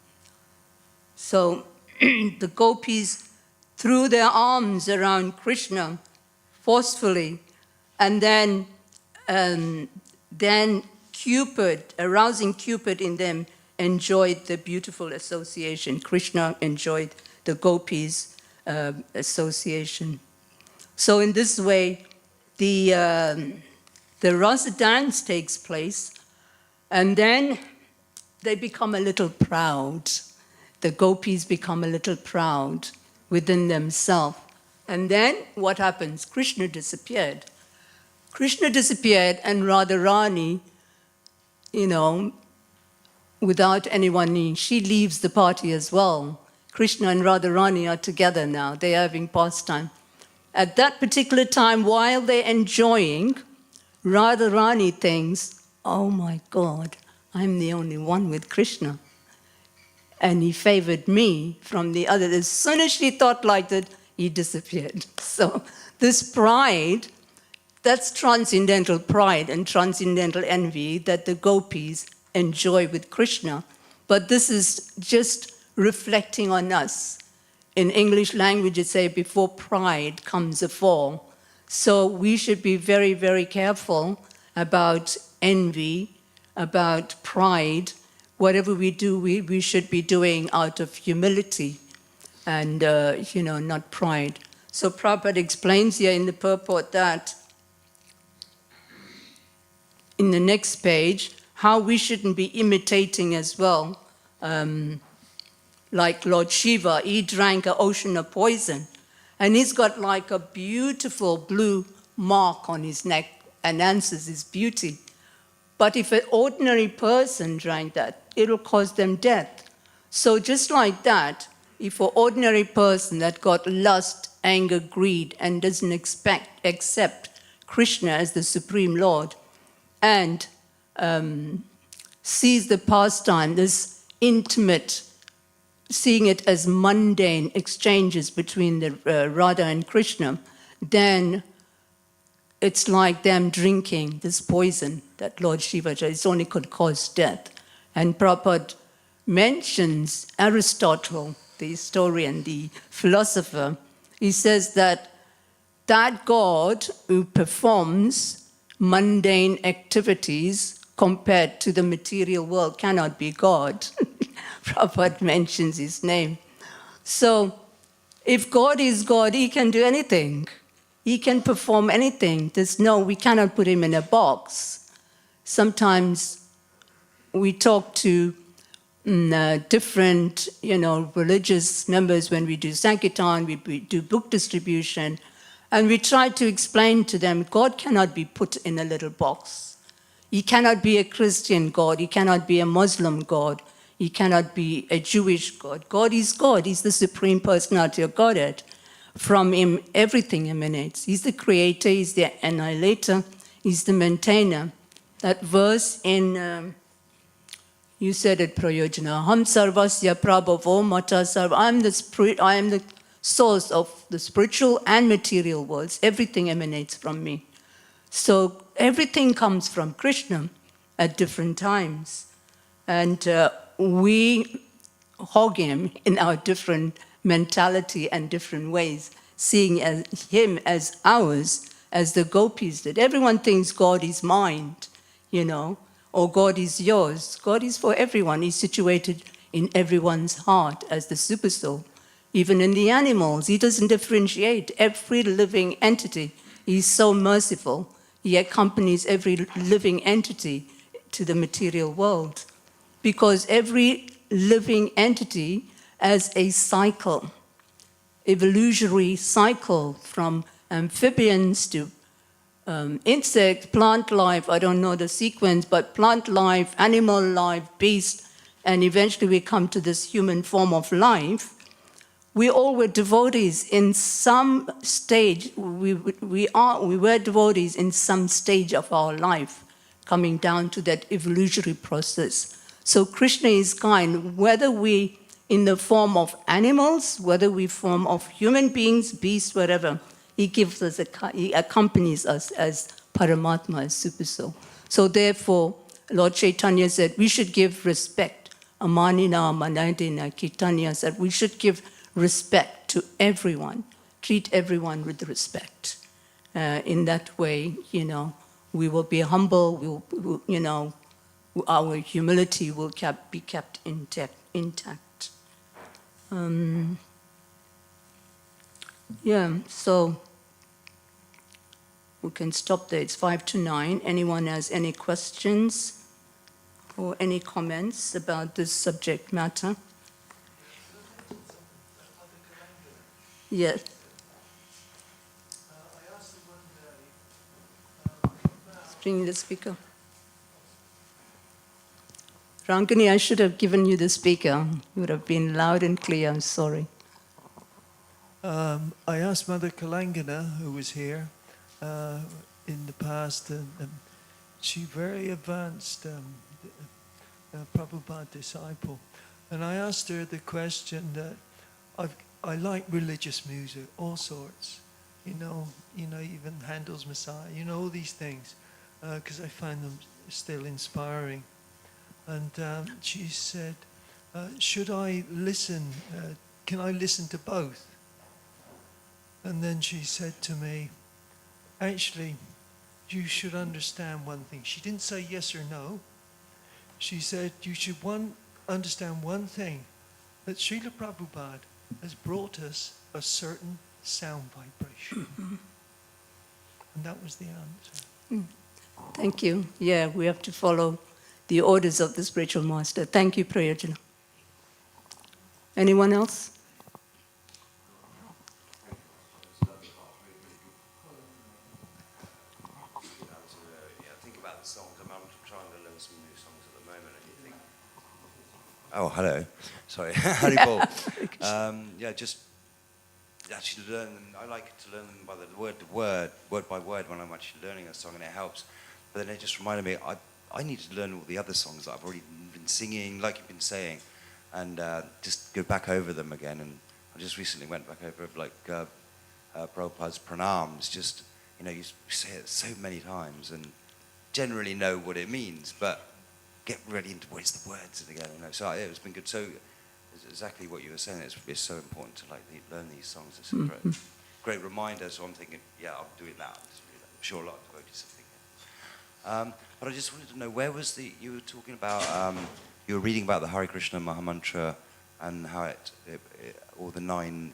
So the gopis threw their arms around Krishna forcefully, and then Cupid, arousing Cupid in them, enjoyed the beautiful association. Krishna enjoyed the gopis' association. So in this way, the rasa dance takes place, and then they become a little proud. The gopis become a little proud within themselves. And then what happens? Krishna disappeared. Krishna disappeared, and Radharani, without anyone knowing, she leaves the party as well. Krishna and Radharani are together now. They're having pastime. At that particular time, while they're enjoying, Radharani thinks, oh my God, I'm the only one with Krishna. And he favored me from the other. As soon as she thought like that, he disappeared. So this pride, that's transcendental pride and transcendental envy that the gopis enjoy with Krishna. But this is just reflecting on us. In English language, it says, before pride comes a fall. So we should be very, very careful about envy, about pride. Whatever we do, we should be doing out of humility and, not pride. So Prabhupada explains here in the purport that, in the next page, how we shouldn't be imitating as well. Like Lord Shiva, he drank an ocean of poison, and he's got like a beautiful blue mark on his neck, enhances his beauty. But if an ordinary person drank that, it'll cause them death. So just like that, if an ordinary person that got lust, anger, greed, and doesn't accept Krishna as the Supreme Lord, and sees the pastime, this intimate, seeing it as mundane exchanges between the Radha and Krishna, then it's like them drinking this poison that Lord Shiva, it only could cause death. And Prabhupada mentions Aristotle, the historian, the philosopher. He says that God who performs mundane activities compared to the material world cannot be God. Prabhupada mentions his name. So if God is God, he can do anything. He can perform anything. We cannot put him in a box. Sometimes we talk to different, religious members when we do Sankirtan, we do book distribution, and we try to explain to them, God cannot be put in a little box. He cannot be a Christian God. He cannot be a Muslim God. He cannot be a Jewish God. God is God. He's the Supreme Personality of Godhead. From him, everything emanates. He's the creator. He's the annihilator. He's the maintainer. That verse in, you said it, Prayojana, Ham sarvasya prabhavo mata sarva. I am the source of the spiritual and material worlds. Everything emanates from me. So everything comes from Krishna at different times. And we hog him in our different mentality and different ways, seeing him as ours, as the gopis did. Everyone thinks God is mine, or God is yours. God is for everyone. He's situated in everyone's heart as the supersoul. Even in the animals, he doesn't differentiate. Every living entity, he's so merciful. He accompanies every living entity to the material world. Because every living entity has a cycle, evolutionary cycle from amphibians to insects, plant life, I don't know the sequence, but plant life, animal life, beast, and eventually we come to this human form of life. we all were devotees in some stage. We were devotees in some stage of our life, coming down to that evolutionary process. So Krishna is kind, whether we in the form of animals, whether we form of human beings, beasts, whatever. He gives us, he accompanies us as Paramatma, as Super Soul. So therefore, Lord Chaitanya said we should give respect. Amanina, Manadina, Chaitanya said we should give respect to everyone, treat everyone with respect. In that way, we will be humble, our humility will be kept intact. So we can stop there. It's 5 to 9. Anyone has any questions or any comments about this subject matter? Yes. I asked the one day, Bring the speaker. Rangani, I should have given you the speaker. You would have been loud and clear. I'm sorry. I asked Mother Kalangana, who was here in the past, and she very advanced Prabhupada disciple. And I asked her the question that I like religious music, all sorts, even Handel's Messiah, all these things, because I find them still inspiring. And she said, should I listen, can I listen to both? And then she said to me, actually, you should understand one thing. She didn't say yes or no. She said you should understand one thing, that Srila Prabhupada has brought us a certain sound vibration. And that was the answer. Thank you. Yeah, we have to follow the orders of the spiritual master. Thank you, Prayojana. Anyone else? Think about the songs. I'm trying to learn some new songs at the moment, and you think, oh, hello, sorry, Hari Bol. Just actually learn them. I like to learn them by the word by word when I'm actually learning a song, and it helps. But then it just reminded me, I need to learn all the other songs that I've already been singing, like you've been saying, and just go back over them again. And I just recently went back over Prabhupada's pranams. Just you say it so many times and generally know what it means, but get really into what's the words again. So it's been good. So it's exactly what you were saying. It's so important to learn these songs. It's a great reminder. So I'm thinking, I'm doing that. I'm sure a lot of devotees are thinking. But I just wanted to know, where was you were talking about, you were reading about the Hare Krishna Mahamantra and how all the 9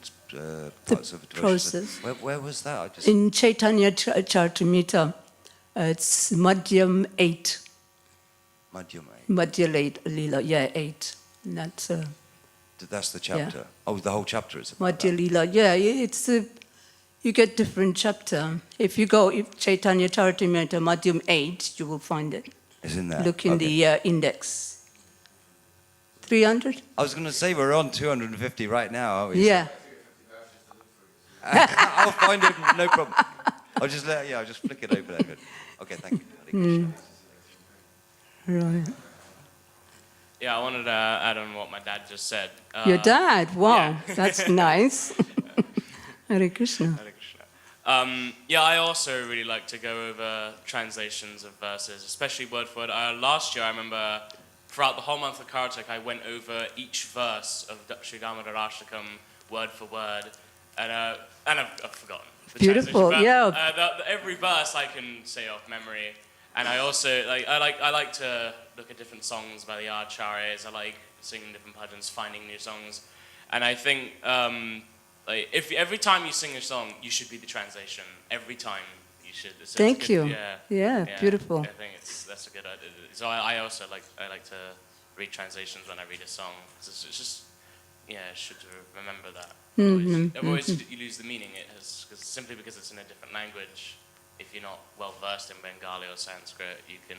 parts of devotion. Process. Where was that? In Chaitanya Charitamrita, it's Madhyam 8. Madhyam 8. Madhya Leela, 8. And That's the chapter. Yeah. Oh, the whole chapter is about Madhya Leela, it's you get different chapter. If Chaitanya Charitamrita Madhyam 8, you will find it. It's in there. Look in the index. 300? I was going to say we're on 250 right now, aren't we? Yeah. I'll find it, no problem. I'll just flick it open. Okay, thank you. Right. Yeah, I wanted to add on what my dad just said. Your dad? Wow, yeah. That's nice. Hare Krishna. Hare Krishna. I also really like to go over translations of verses, especially word for word. Last year, I remember, throughout the whole month of Kartik, I went over each verse of Sri Damodar Ashtakam word for word, and I've forgotten the Beautiful, translation, but, every verse I can say off memory, and I also I like to look at different songs by the acharyas. I like singing different bhajans, finding new songs, and I think if every time you sing a song, you should be the translation. Every time you should. Thank you. Yeah, beautiful. I think that's a good idea. So I also like to read translations when I read a song. It's just should remember that. Otherwise you lose the meaning. Simply because it's in a different language. If you're not well versed in Bengali or Sanskrit, you can.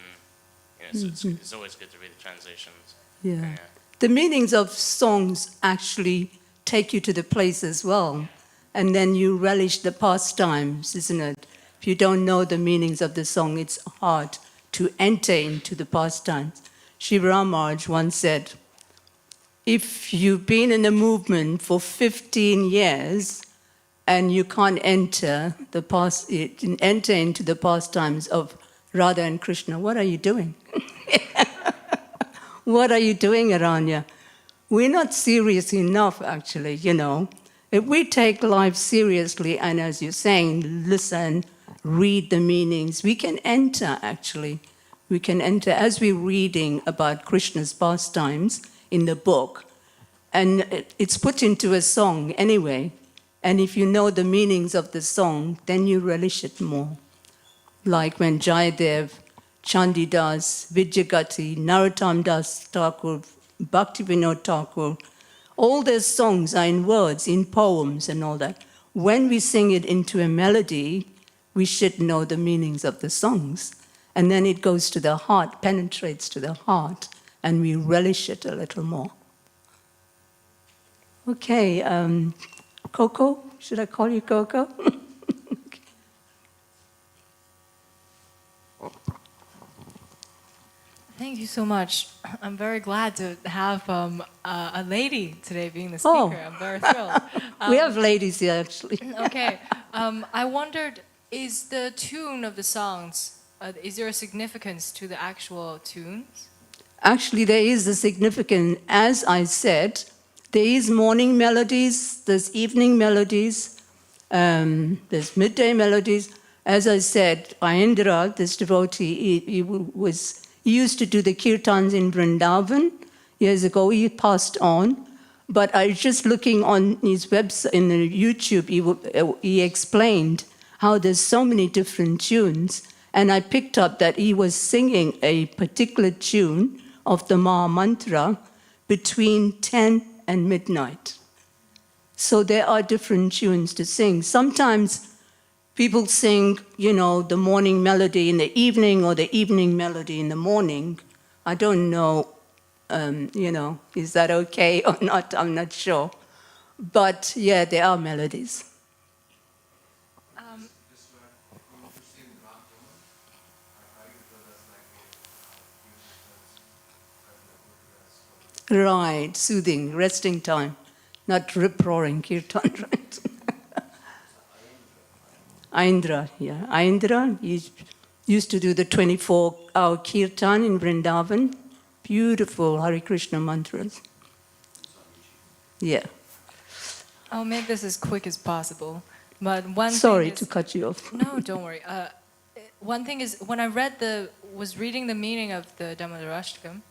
It's always good to read the translations. Yeah. The meanings of songs actually take you to the place as well. And then you relish the pastimes, isn't it? If you don't know the meanings of the song, it's hard to enter into the pastimes. Shiva Maharaj once said, if you've been in a movement for 15 years and you can't enter into the pastimes of Radha and Krishna, what are you doing? What are you doing, Aranya? We're not serious enough, actually, you know. If we take life seriously and, as you're saying, listen, read the meanings, we can enter, actually. We can enter as we're reading about Krishna's pastimes in the book. And it's put into a song anyway. And if you know the meanings of the song, then you relish it more. Like when Jayadev, Chandidas, Vidyagati, Narottam Das Thakur, Bhaktivedanta Thakur, all their songs are in words, in poems and all that. When we sing it into a melody, we should know the meanings of the songs. And then it goes to the heart, penetrates to the heart, and we relish it a little more. Okay, Coco, should I call you Coco? Thank you so much. I'm very glad to have a lady today being the Oh. speaker. I'm very thrilled. We have ladies here, actually. Okay. I wondered, is the tune of the songs, is there a significance to the actual tunes? Actually, there is a significance. As I said, there is morning melodies, there's evening melodies, there's midday melodies. As I said, Ayendra, this devotee, he used to do the kirtans in Vrindavan. Years ago, he passed on. But I was just looking on his website, in the YouTube, he explained how there's so many different tunes. And I picked up that he was singing a particular tune of the Maha Mantra between 10 and midnight. So there are different tunes to sing. Sometimes people sing, you know, the morning melody in the evening or the evening melody in the morning. I don't know, you know, is that okay or not? I'm not sure. But yeah, there are melodies. Right, soothing, resting time, not rip-roaring kirtan, right? Ayendra, yeah. Ayendra, he used to do the 24-hour kirtan in Vrindavan. Beautiful Hare Krishna mantras. Yeah. I'll make this as quick as possible. But one Sorry thing is, to cut you off. No, don't worry. One thing is, when I was reading the meaning of the Damodarashtakam,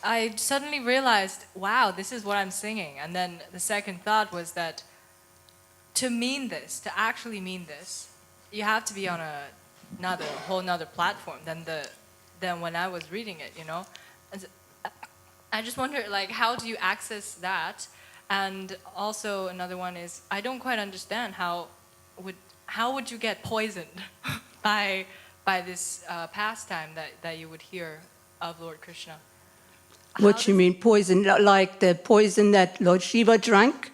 I suddenly realized, wow, this is what I'm singing. And then the second thought was that to actually mean this, you have to be on a whole nother platform than when I was reading it, you know? And I just wonder, like, how do you access that? And also another one is, I don't quite understand how would you get poisoned by this pastime that you would hear of Lord Krishna? What you mean, poison? Like the poison that Lord Shiva drank?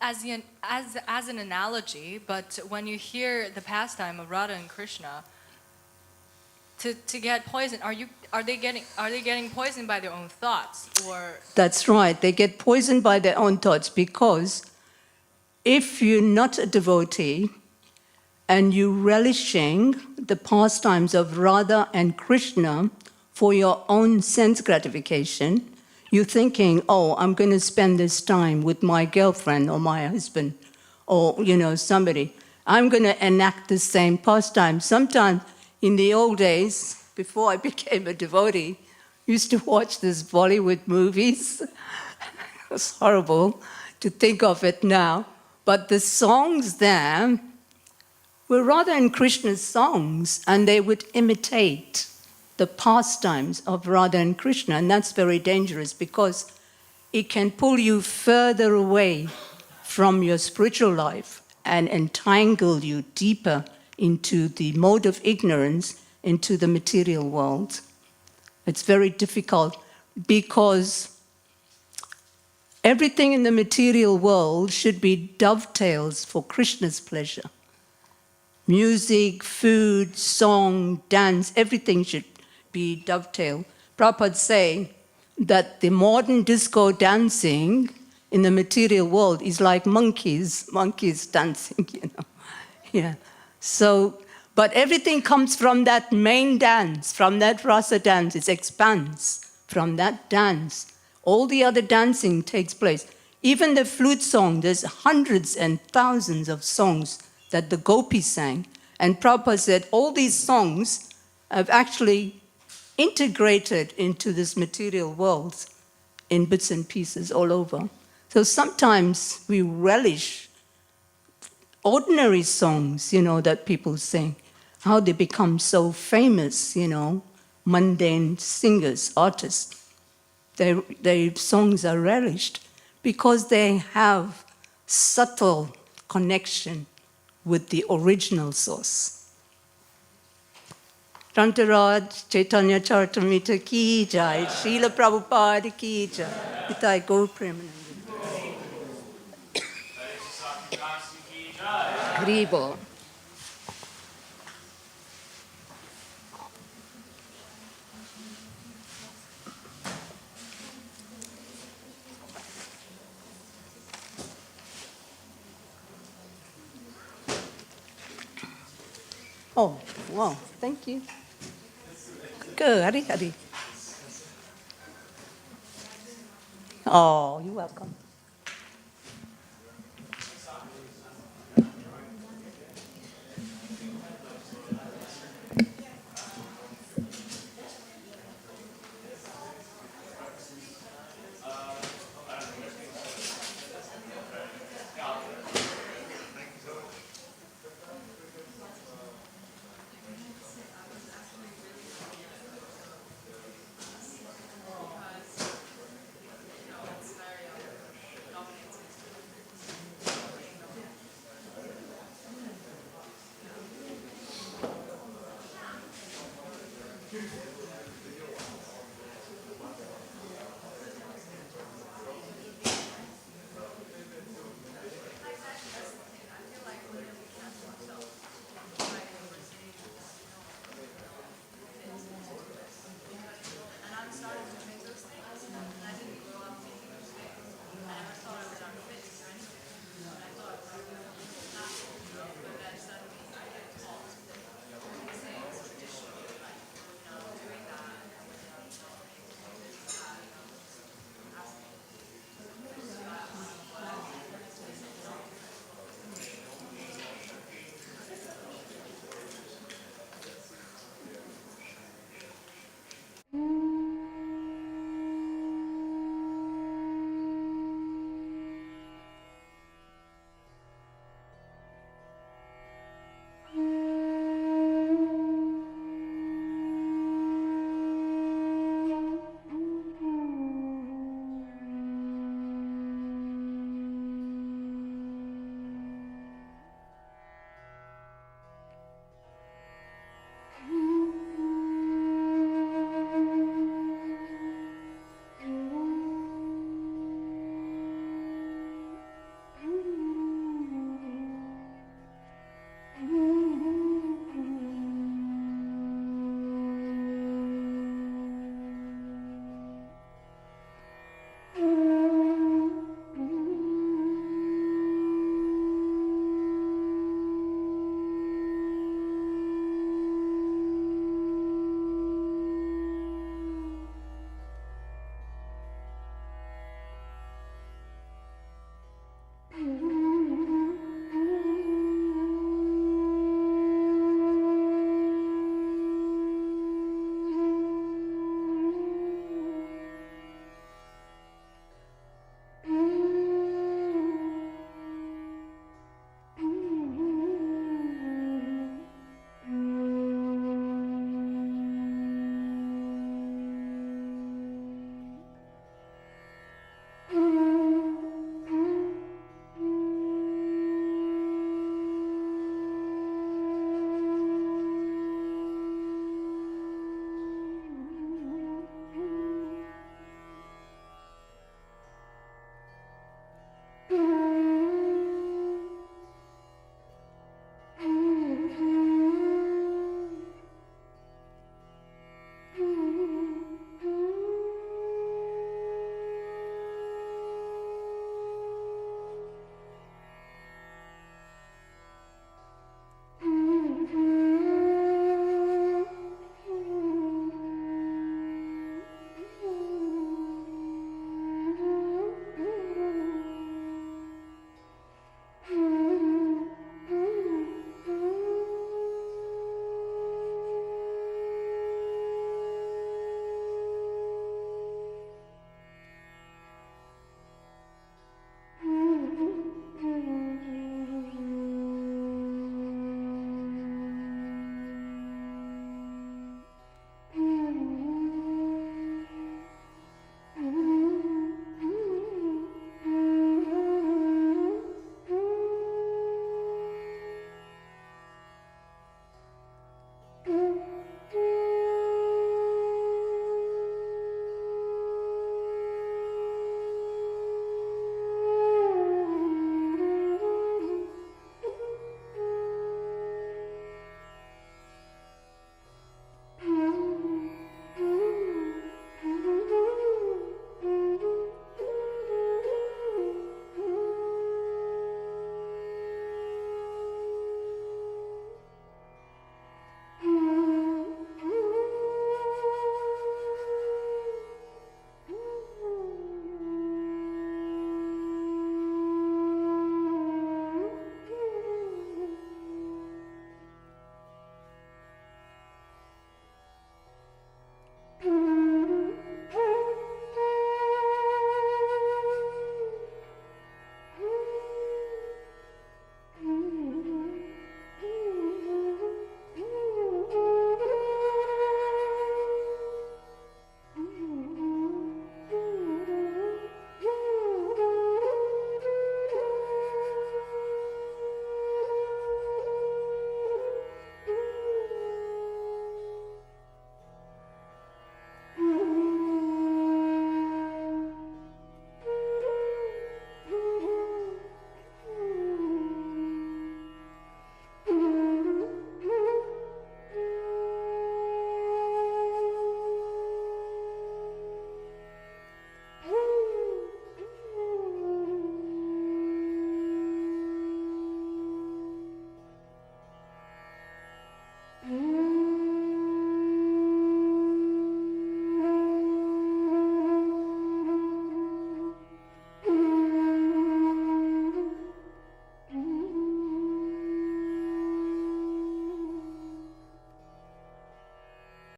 As an analogy, but when you hear the pastime of Radha and Krishna, to get poisoned, are they getting poisoned by their own thoughts, or? That's right. They get poisoned by their own thoughts, because if you're not a devotee and you're relishing the pastimes of Radha and Krishna for your own sense gratification, you're thinking, oh, I'm going to spend this time with my girlfriend or my husband or, you know, somebody. I'm going to enact the same pastime. Sometimes in the old days, before I became a devotee, I used to watch these Bollywood movies. It's horrible to think of it now. But the songs there were Radha and Krishna's songs, and they would imitate the pastimes of Radha and Krishna, and that's very dangerous because it can pull you further away from your spiritual life and entangle you deeper into the mode of ignorance, into the material world. It's very difficult because everything in the material world should be dovetails for Krishna's pleasure. Music, food, song, dance, everything should be dovetail. Prabhupada saying that the modern disco dancing in the material world is like monkeys dancing, Yeah. So, but everything comes from that main dance, from that rasa dance. It expands from that dance. All the other dancing takes place. Even the flute song, there's hundreds and thousands of songs that the gopis sang. And Prabhupada said all these songs have actually integrated into this material world in bits and pieces all over. So sometimes we relish ordinary songs, that people sing, how they become so famous, mundane singers, artists. Their songs are relished because they have subtle connection with the original source. Rantaraj, Chaitanya Charitamrita ki jai, Srila Prabhupada ki jai, Nitai Gaur Premanand. Gribo. Oh, wow, thank you. Good, Hari. Oh, you're welcome.